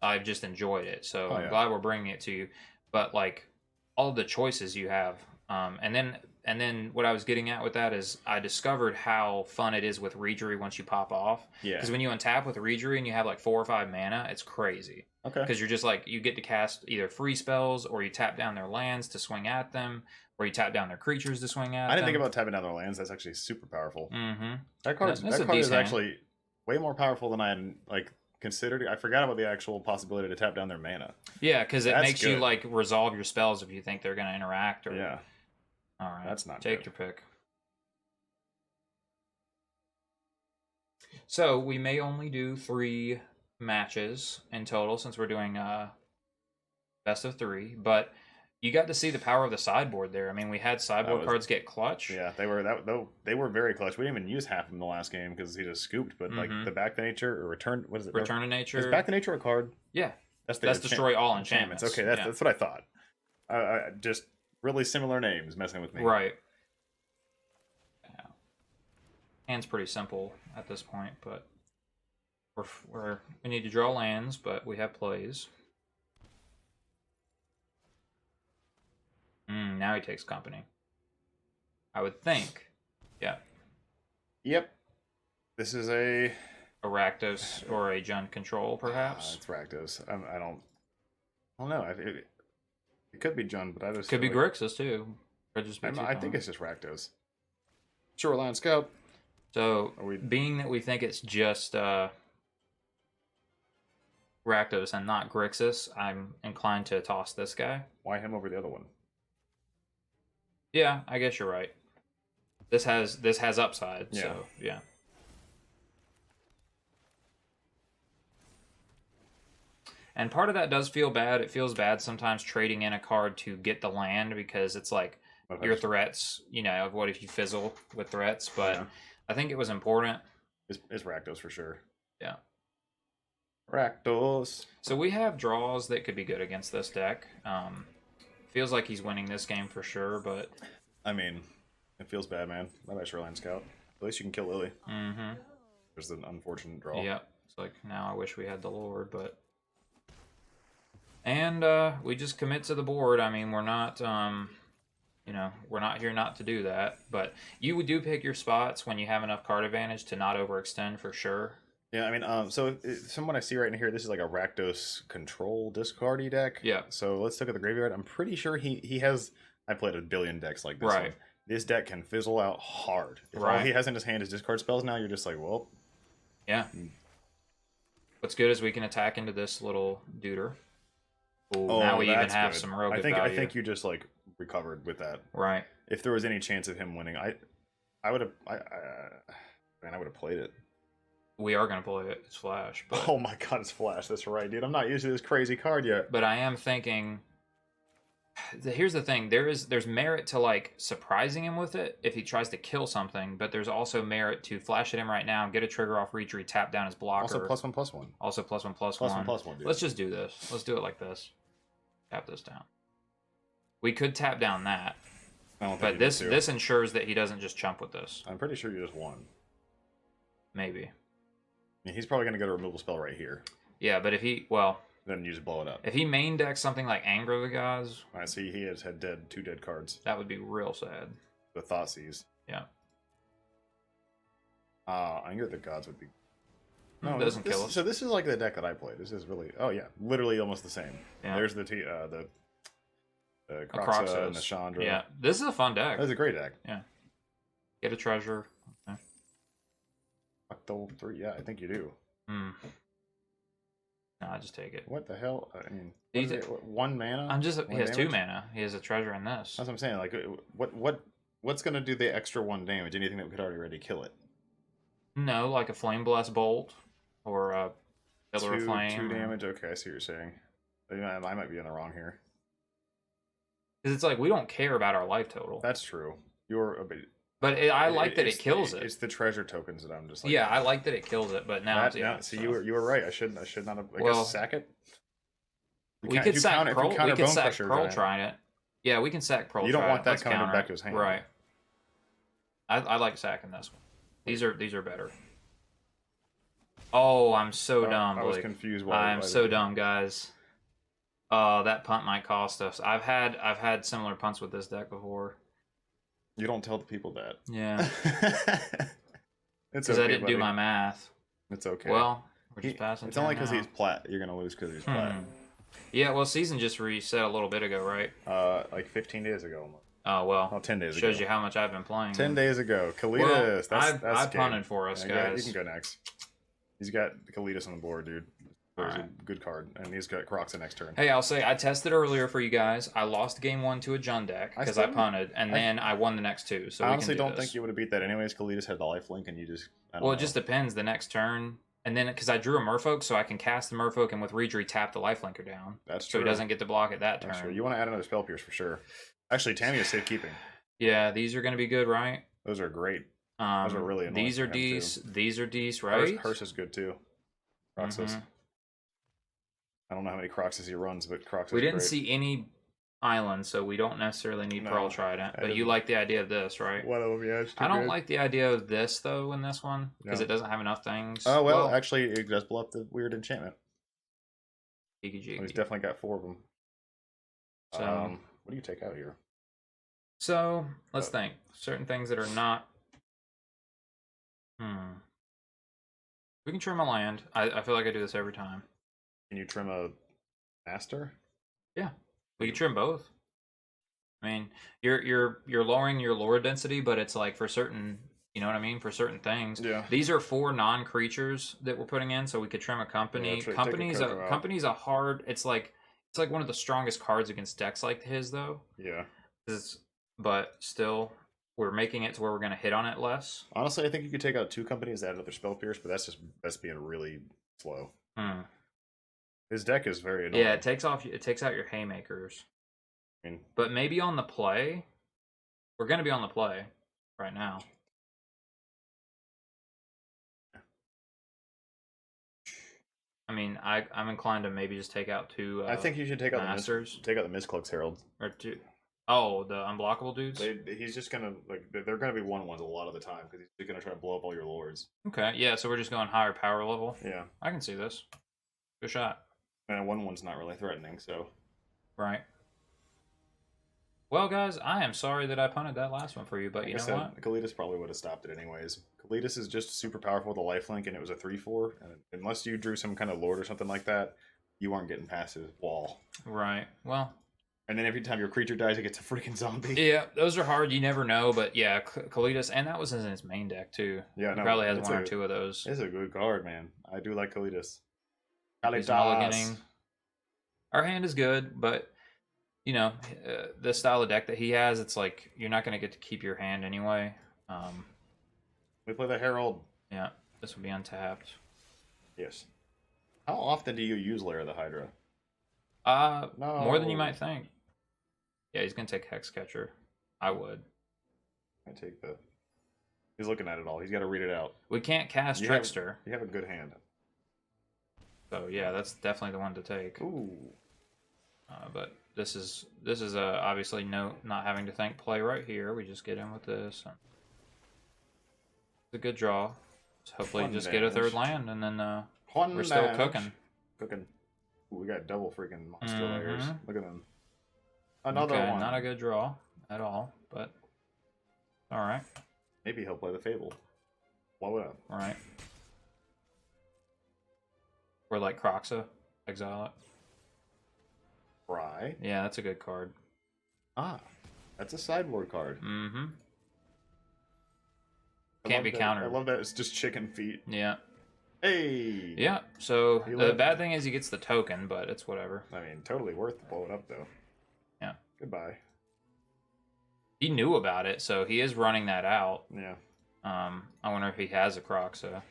I've just enjoyed it, so I'm glad we're bringing it to you. But like all of the choices you have, and then what I was getting at with that is I discovered how fun it is with Reejerey once you pop off. Yeah. Because when you untap with Reejerey and you have like 4 or 5 mana, it's crazy. Okay. Because you're just like you get to cast either free spells, or you tap down their lands to swing at them, or you tap down their creatures to swing at them. I didn't think about tapping down their lands. That's actually super powerful. Mm-hmm. That card is actually way more powerful than I had considered. I forgot about the actual possibility to tap down their mana. Yeah, because it makes good. you like resolve your spells if you think they're going to interact. Or Yeah. All right. That's not Take good. your pick. So we may only do 3 matches in total since we're doing best of 3, but you got to see the power of the sideboard there. I mean, we had sideboard cards get clutch. Yeah, they were very clutch. We didn't even use half of them in the last game because he just scooped. But like the Back to Nature or Return, what is it? Return to Nature. Is Back to Nature a card? Yeah, that's destroy all enchantments. Okay, that's what I thought. I just really similar names messing with me. Right. Yeah. Hand's pretty simple at this point, but we need to draw lands, but we have plays. Now he takes company. I would think. Yeah. Yep. This is a Rakdos or a Jund Control, perhaps. It's Rakdos. I don't know. It could be Jund, but I just could be Grixis too. Could just be I think it's just Rakdos. Shoreline Scout. So, being that we think it's just Rakdos and not Grixis, I'm inclined to toss this guy. Why him over the other one? Yeah, I guess you're right. This has upside, yeah. So yeah. And part of that does feel bad. It feels bad sometimes trading in a card to get the land because it's like your threats, what if you fizzle with threats, but yeah. I think it was important. It's Rakdos for sure. Yeah. Rakdos. So we have draws that could be good against this deck. Feels like he's winning this game for sure, but I mean, it feels bad, man. Bye bye, Shoreline Scout. At least you can kill Lily. Mm-hmm. There's an unfortunate draw. Yep. It's like now I wish we had the Lord, but and we just commit to the board. I mean, we're not we're not here not to do that, but you do pick your spots when you have enough card advantage to not overextend for sure. Yeah, I mean, so someone I see right in here, this is like a Rakdos control discardy deck. Yeah. So let's look at the graveyard. I'm pretty sure he has. I played a billion decks like this. Right. One. This deck can fizzle out hard. If all he has in his hand is discard spells, now you're just like, well. Yeah. What's good is we can attack into this little duder. Ooh, now we even have some real good value. I think you just like recovered with that. Right. If there was any chance of him winning, I would have played it. We are going to play it. It's Flash. But oh my god, it's Flash. That's right, dude. I'm not used to this crazy card yet. But I am thinking... Here's the thing. There's merit to like surprising him with it if he tries to kill something, but there's also merit to flash at him right now, get a trigger off Reejerey, tap down his blocker. Also +1/+1. Also +1/+1. +1/+1, dude. Let's just do this. Let's do it like this. Tap this down. We could tap down that. But this ensures that he doesn't just chump with this. I'm pretty sure you just won. Maybe. I mean, he's probably going to get a removal spell right here. Yeah, but if he, then use blow it up. If he main decks something like Anger the Gods... I see he has had 2 dead cards. That would be real sad. The Thoughtseize. Yeah. Anger the Gods would be... No, it doesn't kill us. So this is like the deck that I played. This is really... Oh, yeah. Literally almost the same. Yeah. There's the Croxa and the Chandra. Yeah. This is a fun deck. That's a great deck. Yeah. Get a treasure. Okay. Octo 3. Yeah, I think you do. No, I just take it. What the hell? I mean, He's, one mana? he has 2 mana. He has a treasure in this. That's what I'm saying. Like, what's gonna do the extra 1 damage? Anything that could already kill it? No, like a Flame Blast Bolt or a Pillar of Flame. 2 damage. Okay, I see what you're saying. I might be in the wrong here. Because it's like we don't care about our life total. That's true. You're a bit. But I like that it kills it. It's the treasure tokens that I'm just like. Yeah, I like that it kills it, but now so you were right. I should not have. I guess sack it. We could sack Pearl. We could sack Pearl Trident. Yeah, we can sack Pearl Trident. You don't want that coming back to his hand, right? I like sacking this one. These are better. Oh, I'm so dumb. I was confused. I'm so dumb, guys. Oh, that punt might cost us. I've had similar punts with this deck before. You don't tell the people that. Yeah. It's because okay, I didn't buddy. do my math. It's okay. Well, we're just passing. It's only because he's plat. You're gonna lose because he's plat. Yeah. Well, season just reset a little bit ago, right? Like 15 days ago. Oh well. Oh, 10 days ago. Shows you how much I've been playing. 10 days ago. Kalidas. Well, I punted for us, guys. You can go next. He's got Kalidas on the board, dude. There's a good card, and he's got Croxa next turn. Hey, I'll say I tested earlier for you guys. I lost game 1 to a Jund deck because I punted, and then I won the next 2. So I honestly don't think you would have beat that anyways. Kalidas had the lifelink, and you just it just depends the next turn, and then because I drew a Merfolk, so I can cast the Merfolk and with Reejerey tap the lifelinker down. That's true. So he doesn't get to block it that turn. That's true. You want to add another Spell Pierce for sure. Actually, Tammy is safekeeping. Yeah, these are going to be good, right? Those are great. Those are really annoying. These are decent. These are decent, right? Hearse is good too. Croxus. I don't know how many Croxus he runs, but Croxus. We didn't see any islands, so we don't necessarily need Pearl Trident. But you like the idea of this, right? One of them, yeah. I don't like the idea of this though in this one because it doesn't have enough things. Oh well, actually, it does blow up the weird enchantment. He's definitely got 4 of them. So what do you take out here? So let's think. Certain things that are not. We can trim a land. I feel like I do this every time. Can you trim a master? Yeah, we can trim both. I mean, you're lowering your lore density, but it's like for certain, you know what I mean, for certain things. Yeah. These are 4 non-creatures that we're putting in, so we could trim a company. Yeah, company's a hard. It's like one of the strongest cards against decks like his, though. Yeah. But still, we're making it to where we're going to hit on it less. Honestly, I think you could take out 2 companies, add another Spell Pierce, but that's being really slow. His deck is very annoying. Yeah, it takes out your haymakers. But maybe on the play, we're going to be on the play right now. I mean, I'm inclined to maybe just take out 2. I think you should take out masters. Take out the Mist-Cloaked Herald or 2. Oh, the unblockable dudes. He's just gonna they're gonna be 1/1s a lot of the time because he's gonna try to blow up all your lords. Okay, yeah. So we're just going higher power level. Yeah, I can see this. Good shot. And 1/1's not really threatening, so. Right. Well, guys, I am sorry that I punted that last one for you, but you know what? Kalidas probably would have stopped it anyways. Kalidas is just super powerful with a lifelink, and it was a 3/4. And unless you drew some kind of lord or something like that, you aren't getting past his wall. Right. Well. And then every time your creature dies, it gets a freaking zombie. Yeah, those are hard. You never know, but yeah, Kalidas, and that was in his main deck too. Yeah, he probably has 1 or 2 of those. It's a good card, man. I do like Kalidas. Our hand is good, but you know, the style of deck that he has, it's like you're not going to get to keep your hand anyway. We play the Herald. Yeah, this will be untapped. Yes. How often do you use Lair of the Hydra? No. More than you might think. Yeah, he's gonna take Hexcatcher. I would. I take the. He's looking at it all. He's got to read it out. We can't cast Trickster. You have a good hand. So yeah, that's definitely the one to take. Ooh. But this is obviously not having to think play right here. We just get in with this. It's a good draw. So hopefully just get a 3rd land, and then we're still cooking. Ooh, we got double freaking monster layers. Look at them. Another one. Not a good draw at all, but all right. Maybe he'll play the Fable. Blow it up. All right. Or like Croxa, exile it. Right. Yeah, that's a good card. Ah, that's a sideboard card. Can't be countered. I love that. It's just chicken feet. Yeah. Hey! Yeah, so He the lived. bad thing is he gets the token, but it's whatever. I mean, totally worth to blow it up, though. Yeah. Goodbye. He knew about it, so he is running that out. Yeah. I wonder if he has a Croxa.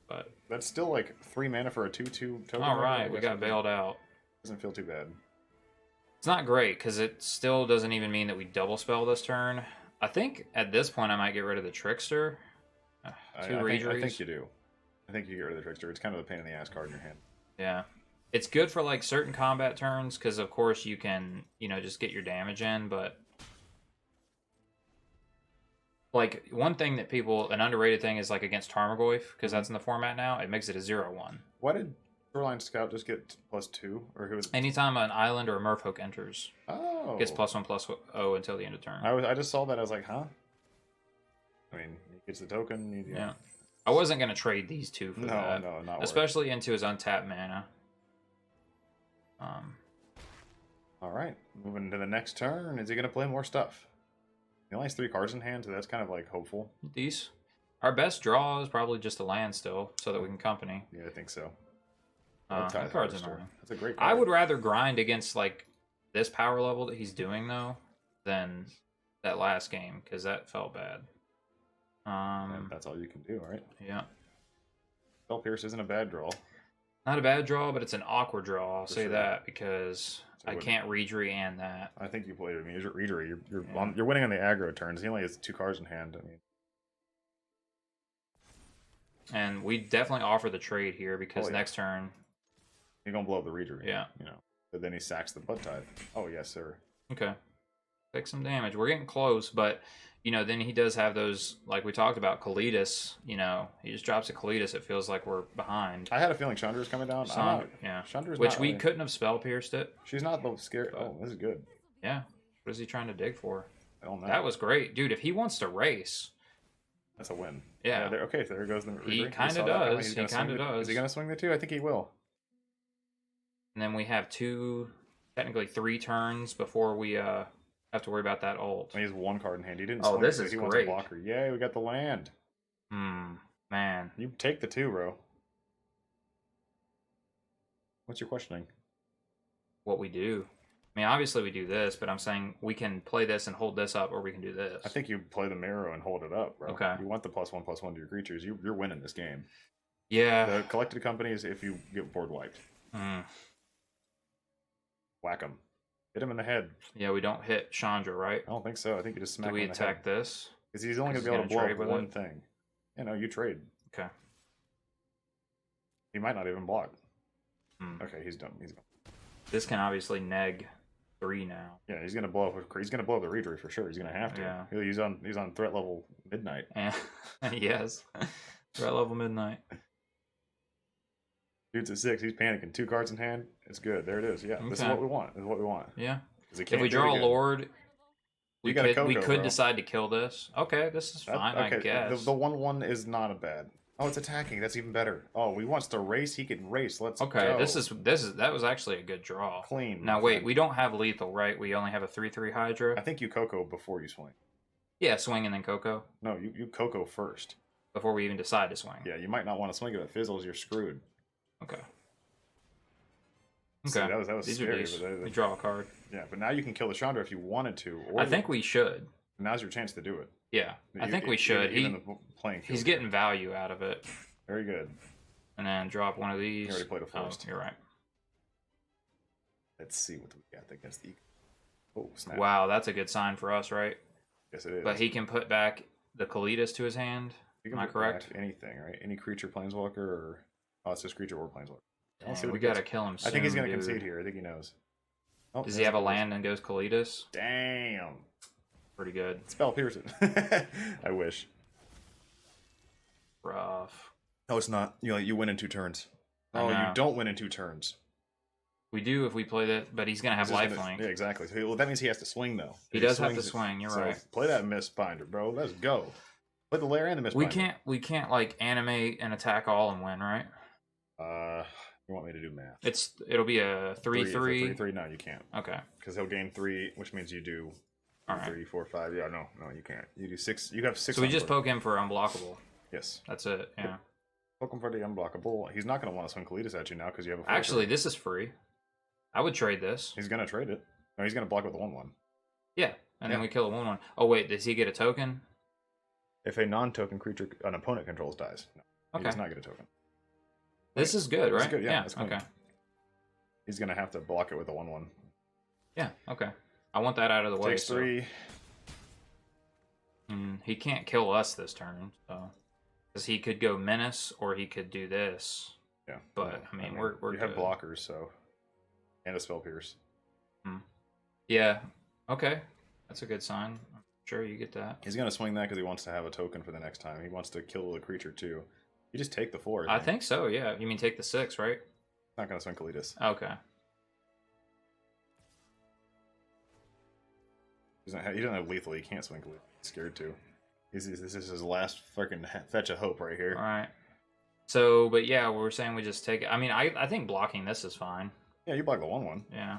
But that's still like 3 mana for a 2/2 token. All right, we got bailed out. Doesn't feel too bad. It's not great because it still doesn't even mean that we double spell this turn. I think at this point I might get rid of the Trickster. I think you do. I think you get rid of the Trickster. It's kind of a pain in the ass card in your hand. Yeah. It's good for like certain combat turns because of course you can, just get your damage in, but like one thing that an underrated thing is like against Tarmogoyf, because that's in the format now, it makes it a 0/1. Why did Shoreline Scout just get +2? Or who was anytime an island or a merfolk enters, gets +1/+0 until the end of turn. I just saw that, I was like, huh? I mean, he gets the token. Yeah. I wasn't going to trade these two for that. No, not especially into his untapped mana. Alright, moving to the next turn. Is he going to play more stuff? He only has 3 cards in hand, so that's kind of like hopeful. These. Our best draw is probably just a land still, so that we can company. Yeah, I think so. That card's annoying. That's a great card. I would rather grind against like this power level that he's doing though, than that last game, because that felt bad. And that's all you can do, right? Yeah. Spell Pierce isn't a bad draw. Not a bad draw, but it's an awkward draw. I'll say sure. that because I can't Reejerey and that. I think you played it. I mean, you're Reejerey. You're winning on the aggro turns. He only has 2 cards in hand. I mean, and we definitely offer the trade here because next turn you're gonna blow up the Reejerey. Yeah. But then he sacks the Blood Tithe. Oh yes, sir. Okay. Take some damage. We're getting close, but then he does have those, like we talked about, Kalitas. He just drops a Kalitas. It feels like we're behind. I had a feeling Chandra's coming down. Chandra's which we couldn't have spell pierced it. She's not the scary. Oh, this is good. Yeah. What is he trying to dig for? I don't know. That was great, dude. If he wants to race, that's a win. Yeah. Okay, so there goes the. He kind of does. He kind of does. Is he gonna swing the 2? I think he will. And then we have technically 3 turns before we have to worry about that ult. He has 1 card in hand. He didn't. Oh, this is he great. Wants a blocker. Yay, we got the land. Man. You take the 2, bro. What's your questioning? What we do. I mean, obviously we do this, but I'm saying we can play this and hold this up, or we can do this. I think you play the Merrow and hold it up, bro. Okay. You want the +1/+1 to your creatures. You're winning this game. Yeah. The collected companies, if you get board wiped. Whack him. Hit him in the head. Yeah, we don't hit Chandra, right? I don't think so. I think you just smack him in the head. Do we attack this? Because he's only going to be able to blow up one thing. You trade. Okay. He might not even block. Okay, he's done. He's gone. This can obviously neg 3 now. Yeah, he's going to blow up. He's going to blow up the Reejerey for sure. He's going to have to. Yeah. He's on threat level midnight. Yes. Threat level midnight. Dude's at 6. He's panicking. 2 cards in hand. It's good. There it is. Yeah, okay. This is what we want. This is what we want. Yeah. If we draw a Lord, we could bro. decide to kill this. Okay, this is fine, I guess. The 1/1 is not a bad. Oh, it's attacking. That's even better. Oh, he wants to race. He can race. Let's go. That was actually a good draw. Clean. Now wait, we don't have lethal, right? We only have a 3/3 Hydra. I think you Coco before you swing. Yeah, swing and then Coco. No, you Coco first. Before we even decide to swing. Yeah, you might not want to swing if it fizzles. You're screwed. Okay. See, that was These scary. We draw a card. Yeah, but now you can kill the Chandra if you wanted to. I think we should. Now's your chance to do it. Yeah, I think we should. He's getting value out of it. Very good. And then drop one of these. He already played a forest. Oh, you're right. Let's see what we got against the. Oh, snap. Wow, that's a good sign for us, right? Yes, it is. But he can put back the Kalitas to his hand. Am I correct? Anything, right? Any creature, planeswalker, or it's just creature or planeswalker. Dang, we gotta kill him soon, I think he's gonna concede here. I think he knows. Oh, does he have a land and goes Kalitas? Damn. Pretty good. Spell pierce it. I wish. Rough. No, it's not. You win in 2 turns. Oh, you don't win in 2 turns. We do if we play that, but he's gonna have lifelink. Yeah, exactly. So, that means he has to swing though. He does have to swing. You're right. Play that Mistbinder, bro. Let's go. Play the Lair and the Mistbinder. We can't like animate and attack all and win, right? You want me to do math? It'll be a 3/3. 3/3. No, you can't. Okay. Because he'll gain 3, which means you do 3, 4, 5. Yeah, no, you can't. You do 6. You have 6. So we just poke him for unblockable. Yes. That's it. Yeah. Welcome for the unblockable. He's not going to want to swing Kalitas at you now because you have a. Actually, this is free. I would trade this. He's going to trade it. No, he's going to block with a 1/1. Yeah, and then we kill a 1/1. Oh wait, does he get a token? If a non-token creature an opponent controls dies, no, he does not get a token. This is good, right? This is good, yeah. Okay. He's going to have to block it with a 1/1. Yeah. Okay. I want that out of the way. Takes 3. He can't kill us this turn, so because he could go menace or he could do this. Yeah, but I mean we're you have blockers, so and a spell pierce. Yeah. Okay, that's a good sign. I'm sure you get that. He's gonna swing that because he wants to have a token for the next time. He wants to kill the creature too. You just take the 4. I think so. Yeah. You mean take the 6, right? Not gonna swing Kalitas. Okay. He doesn't have lethal. He can't swing Kalitas. He's scared to. This is his last freaking fetch of hope right here. All right. So, but yeah, we were saying we just take it. I mean, I think blocking this is fine. Yeah, you block the 1/1. Yeah.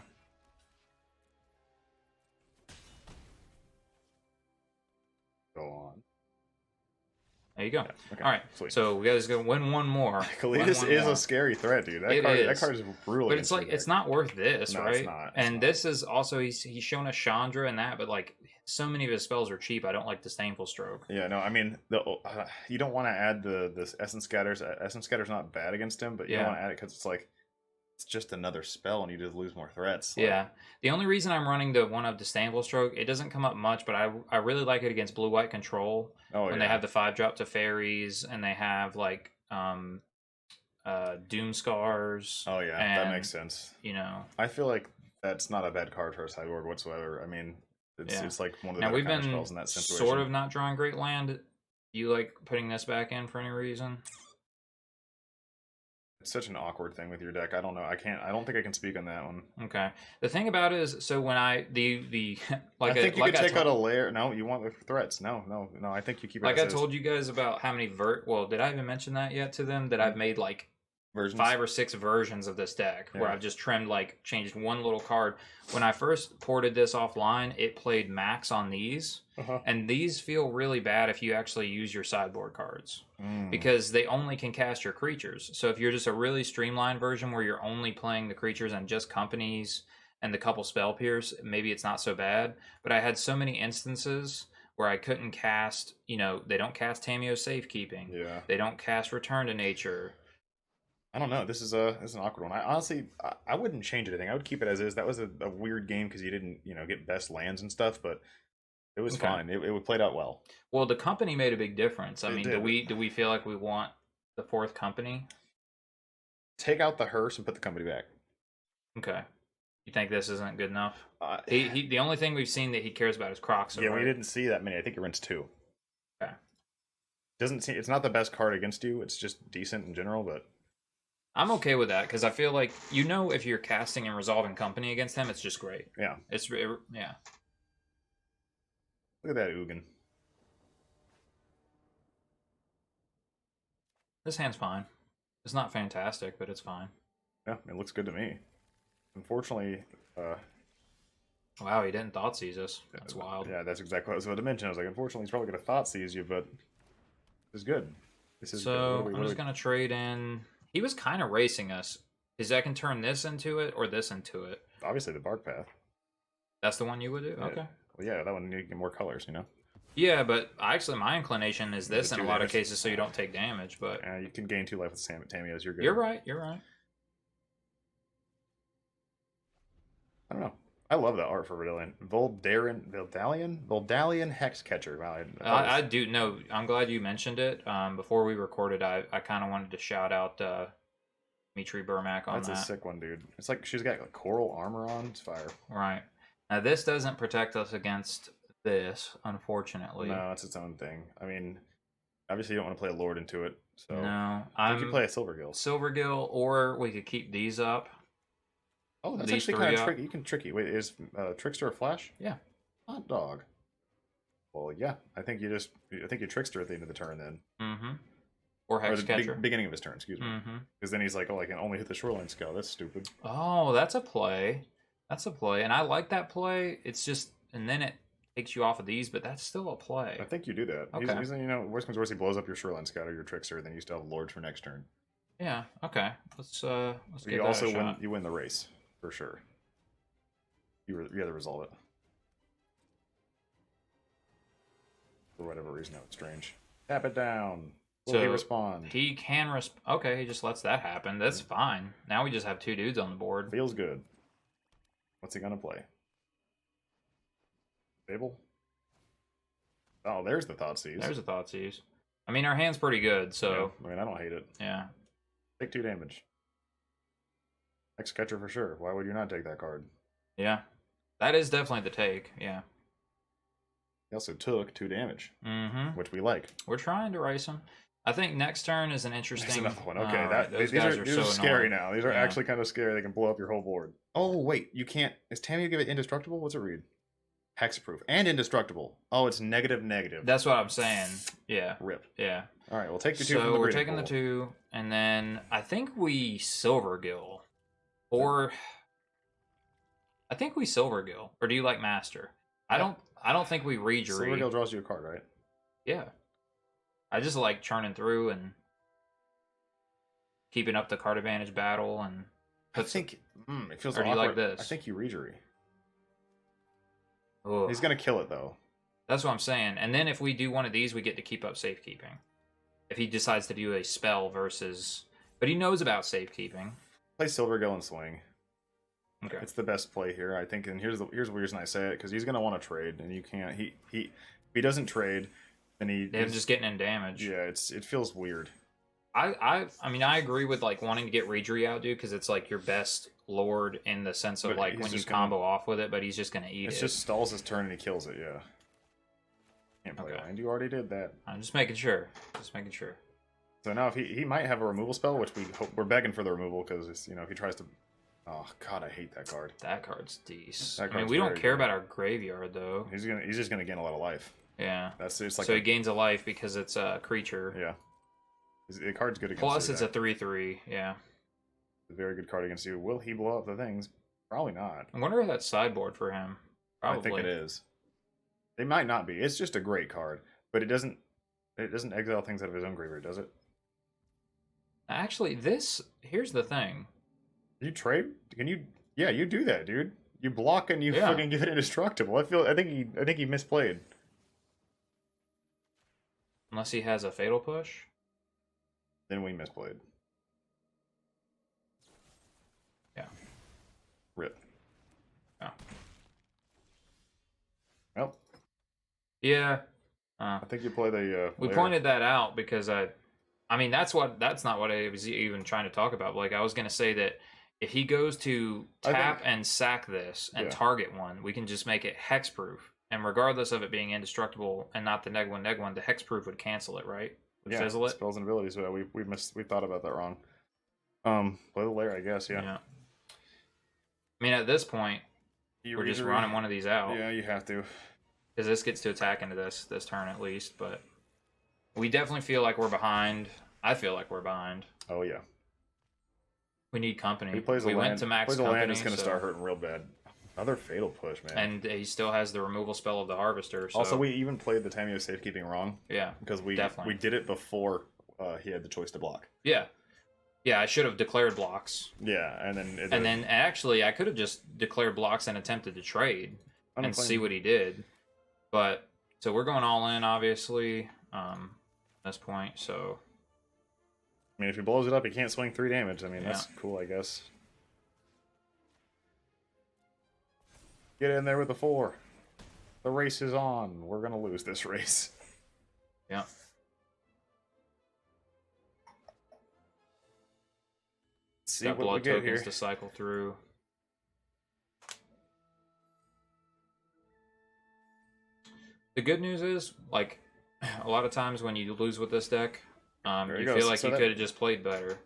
Go on. There you go. Yeah, okay. All right. Sweet. So we guys gonna win one more. Kalitas is a scary threat, dude. That card is brutal. But it's like it's not worth this, no, right? It's not. And this is also he's shown us Chandra and that, but like so many of his spells are cheap. I don't like Disdainful Stroke. Yeah, no, I mean you don't want to add this Essence Scatters. Essence Scatter's not bad against him, but you don't want to add it because it's like it's just another spell and you just lose more threats. Like, yeah. The only reason I'm running the one of Disdainful Stroke, it doesn come up much, but I really like it against blue-white control. When they have the 5-drop to fairies and they have like Doom Scars. Oh yeah, and, that makes sense. You know. I feel like that's not a bad card for a sideboard whatsoever. I mean, it's like one of the now, better we've counter been spells in that situation. sort of not drawing great land. You like putting this back in for any reason? It's such an awkward thing with your deck. I don't know. I don't think I can speak on that one. Okay. The thing about it is, so when I like I think you could take out a layer. No, you want the threats. No. I think you keep it. Like I told you guys about how many well, did I even mention that yet to them? That I've made like versions? 5 or 6 versions of this deck where I've just trimmed changed one little card. When I first ported this offline, it played max on these. And these feel really bad if you actually use your sideboard cards because they only can cast your creatures. So if you're just a really streamlined version where you're only playing the creatures and just companies and the couple spell pierce, maybe it's not so bad. But I had so many instances where I couldn't cast, they don't cast Tameo Safekeeping. Yeah. They don't cast Return to Nature. I don't know. This is an awkward one. I honestly wouldn't change anything. I would keep it as is. That was a weird game because you didn't get best lands and stuff, but it was fine. It played out well. Well, the company made a big difference. I mean, do we feel like we want the 4th company? Take out the hearse and put the company back. Okay. You think this isn't good enough? He the only thing we've seen that he cares about is Crocs. Yeah, we didn't see that many. I think it runs 2. Okay. It's not the best card against you. It's just decent in general, but I'm okay with that because I feel like if you're casting and resolving company against them, it's just great. Yeah. Yeah. Look at that Ugin. This hand's fine. It's not fantastic, but it's fine. Yeah, it looks good to me. Unfortunately, wow, he didn't Thoughtseize us. That's wild. Yeah, that's exactly what I was about to mention. I was like, unfortunately, he's probably going to Thoughtseize you, but this is good. This is so good. I'm just going to trade in. He was kind of racing us. Is I can turn this into it or this into it? Obviously, the Bark Path. That's the one you would do? Yeah. Okay. Well, yeah, that one you get more colors, Yeah, but actually my inclination is this in a lot of cases so you don't take damage, but you can gain 2 life with Tameos. You're good. You're right. I don't know. I love that art for Vodalian. Vodalian Hexcatcher. Wow, I do know. I'm glad you mentioned it. Before we recorded, I kind of wanted to shout out Mitri Burmack on that. That's a sick one, dude. It's like she's got coral armor on. It's fire. Right. Now this doesn't protect us against this, unfortunately. No, it's its own thing. I mean, obviously you don't want to play a Lord into it. So no, you could play a Silvergill. Silvergill, or we could keep these up. Oh, that's actually kind of tricky. You can tricky. Wait, is Trickster a flash? Yeah. Hot dog. Well, yeah. I think you Trickster at the end of the turn then. Mm-hmm. Or Hexcatcher. Or the beginning of his turn, excuse me. Because then he's like, I can only hit the Shoreline Scout. That's stupid. Oh, that's a play. And I like that play. It's just, and then it takes you off of these, but that's still a play. I think you do that. Okay. He's, you know, worst comes worst, he blows up your Shoreline Scout or your Trickster, then you still have Lords for next turn. Yeah. Okay. Let's give you that also a shot. win the race for sure. You have to resolve it for whatever reason. That was strange. Tap it down. Will he respond? He can respond. Okay, he just lets that happen. That's fine. Now we just have 2 dudes on the board. Feels good. What's he gonna play? Fable? Oh, there's the Thoughtseize. There's a Thoughtseize. I mean, our hand's pretty good, so... Yeah, I mean, I don't hate it. Yeah. Take 2 damage. Hexcatcher for sure. Why would you not take that card? Yeah. That is definitely the take, yeah. He also took 2 damage, which we like. We're trying to race him. I think next turn is an interesting... There's another one. Okay, right, these are scary now. These are actually kind of scary. They can blow up your whole board. Oh, wait. You can't... Is Tammy give it indestructible? What's it read? Hexproof. And indestructible. Oh, it's negative. That's what I'm saying. Yeah. Rip. Yeah. All right, we'll take the 2 so from the we're breeding taking pool. the 2, and then I think we Silvergill. Or... I think we Silvergill. Or do you like Master? I don't think we Reejerey. Silvergill draws you a card, right? Yeah. I just like churning through and keeping up the card advantage battle and... I think... it feels or do you awkward. like this? I think you Reejerey. Ugh. He's going to kill it, though. That's what I'm saying. And then if we do one of these, we get to keep up safekeeping. If he decides to do a spell versus... But he knows about safekeeping. Play Silvergill and swing. Okay. It's the best play here, I think. And here's the reason I say it, because he's going to want to trade, and you can't... If he doesn't trade, then he's just getting in damage. Yeah, it feels weird. I mean, I agree with like wanting to get Reejerey out, dude, because it's like your best lord in the sense of like when you combo off with it, but he's just gonna eat it. It just stalls his turn and he kills it. Yeah. Can't play land. You already did that. I'm just making sure. Just making sure. So now if he might have a removal spell, which we're begging for the removal because if he tries to. Oh God, I hate that card. That card's decent. I mean, we don't care about our graveyard though. He's just gonna gain a lot of life. Yeah. That's it's like so he gains a life because it's a creature. Yeah. The card's good against Plus, you. it's a 3/3. Yeah. It's a very good card against you. Will he blow up the things? Probably not. I wonder if that's sideboard for him. Probably. I think it is. They might not be. It's just a great card, but it doesn't exile things out of his own graveyard, does it? Actually, here's the thing. You trade? Can you? Yeah, you do that, dude. You block and you fucking give it indestructible. I think he misplayed. Unless he has a fatal push. Then we misplayed. Yeah. Rip. Yeah. Well. Yeah. I think you play the. We Lair. pointed that out because I mean that's not what I was even trying to talk about. Like I was gonna say that if he goes to tap and sack this and target one, we can just make it hexproof. And regardless of it being indestructible and not the neg1, the hexproof would cancel it, right? Yeah, fizzle it. Spells and abilities. So we thought about that wrong. Play the Lair, I guess. Yeah. I mean, at this point, we're just running one of these out. Yeah, you have to. Because this gets to attack into this turn at least, but we definitely feel like we're behind. I feel like we're behind. Oh yeah. We need company. He plays we land. Went to max plays company. A land, it's going to start hurting real bad. Another fatal push, man. And he still has the removal spell of the Harvester. So. Also, we even played the Tameo safekeeping wrong. Yeah, because we did it before he had the choice to block. Yeah, I should have declared blocks. Yeah, and then actually I could have just declared blocks and attempted to trade and see what he did. But so we're going all in, obviously. At this point, so I mean, if he blows it up, he can't swing 3 damage. I mean, that's cool, I guess. Get in there with the 4. The race is on. We're gonna lose this race. Yeah. See got what blood we get tokens here. to cycle through. The good news is, like, a lot of times when you lose with this deck, you feel like you could have just played better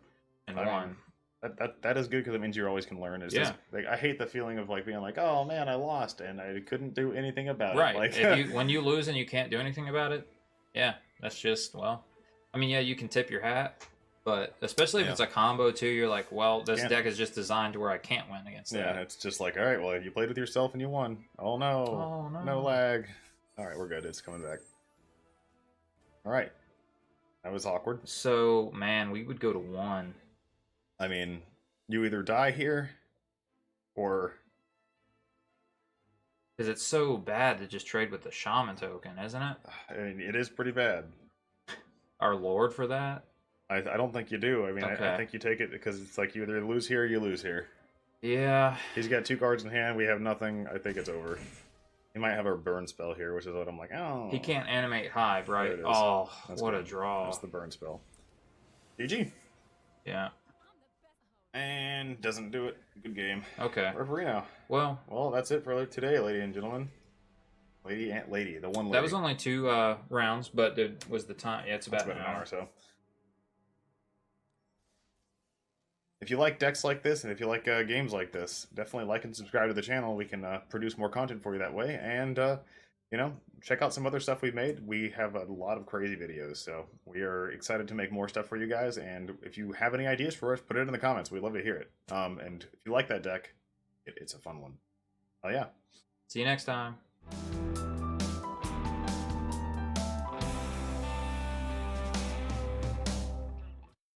and won. That is good because it means you always can learn. It's just, like, I hate the feeling of like being like, oh man, I lost and I couldn't do anything about it. Right. Like, when you lose and you can't do anything about it, that's just I mean, you can tip your hat, But especially if it's a combo too, you're like, well, this Can't. deck is just designed to where I can't win against that. Yeah, it's just like, all right, well, you played with yourself and you won. Oh no, Oh, no. no lag. All right, we're good. It's coming back. All right, that was awkward. So man, we would go to 1. I mean, you either die here, or Because it's so bad to just trade with the shaman token, isn't it? I mean, it is pretty bad. Our lord for that? I don't think you do. I mean, Okay. I think you take it because it's like you either lose here or you lose here. Yeah. He's got 2 cards in hand. We have nothing. I think it's over. He might have a burn spell here, which is what I'm like, oh. He can't animate Hive, There right? it is. Oh, That's what good. a draw. That's the burn spell. GG. Yeah. And doesn't do it. Good game. Okay. Referee now. Well, That's it for today, ladies and gentlemen. Lady, the one lady. that was only 2 rounds, but it was the time. Yeah, it's about That's an hour. or so. If you like decks like this, and if you like games like this, definitely like and subscribe to the channel. We can produce more content for you that way. And, you know, check out some other stuff we've made. We have a lot of crazy videos, so we are excited to make more stuff for you guys. And if you have any ideas for us, put it in the comments. We'd love to hear it. And if you like that deck, it's a fun one. Oh, yeah. See you next time.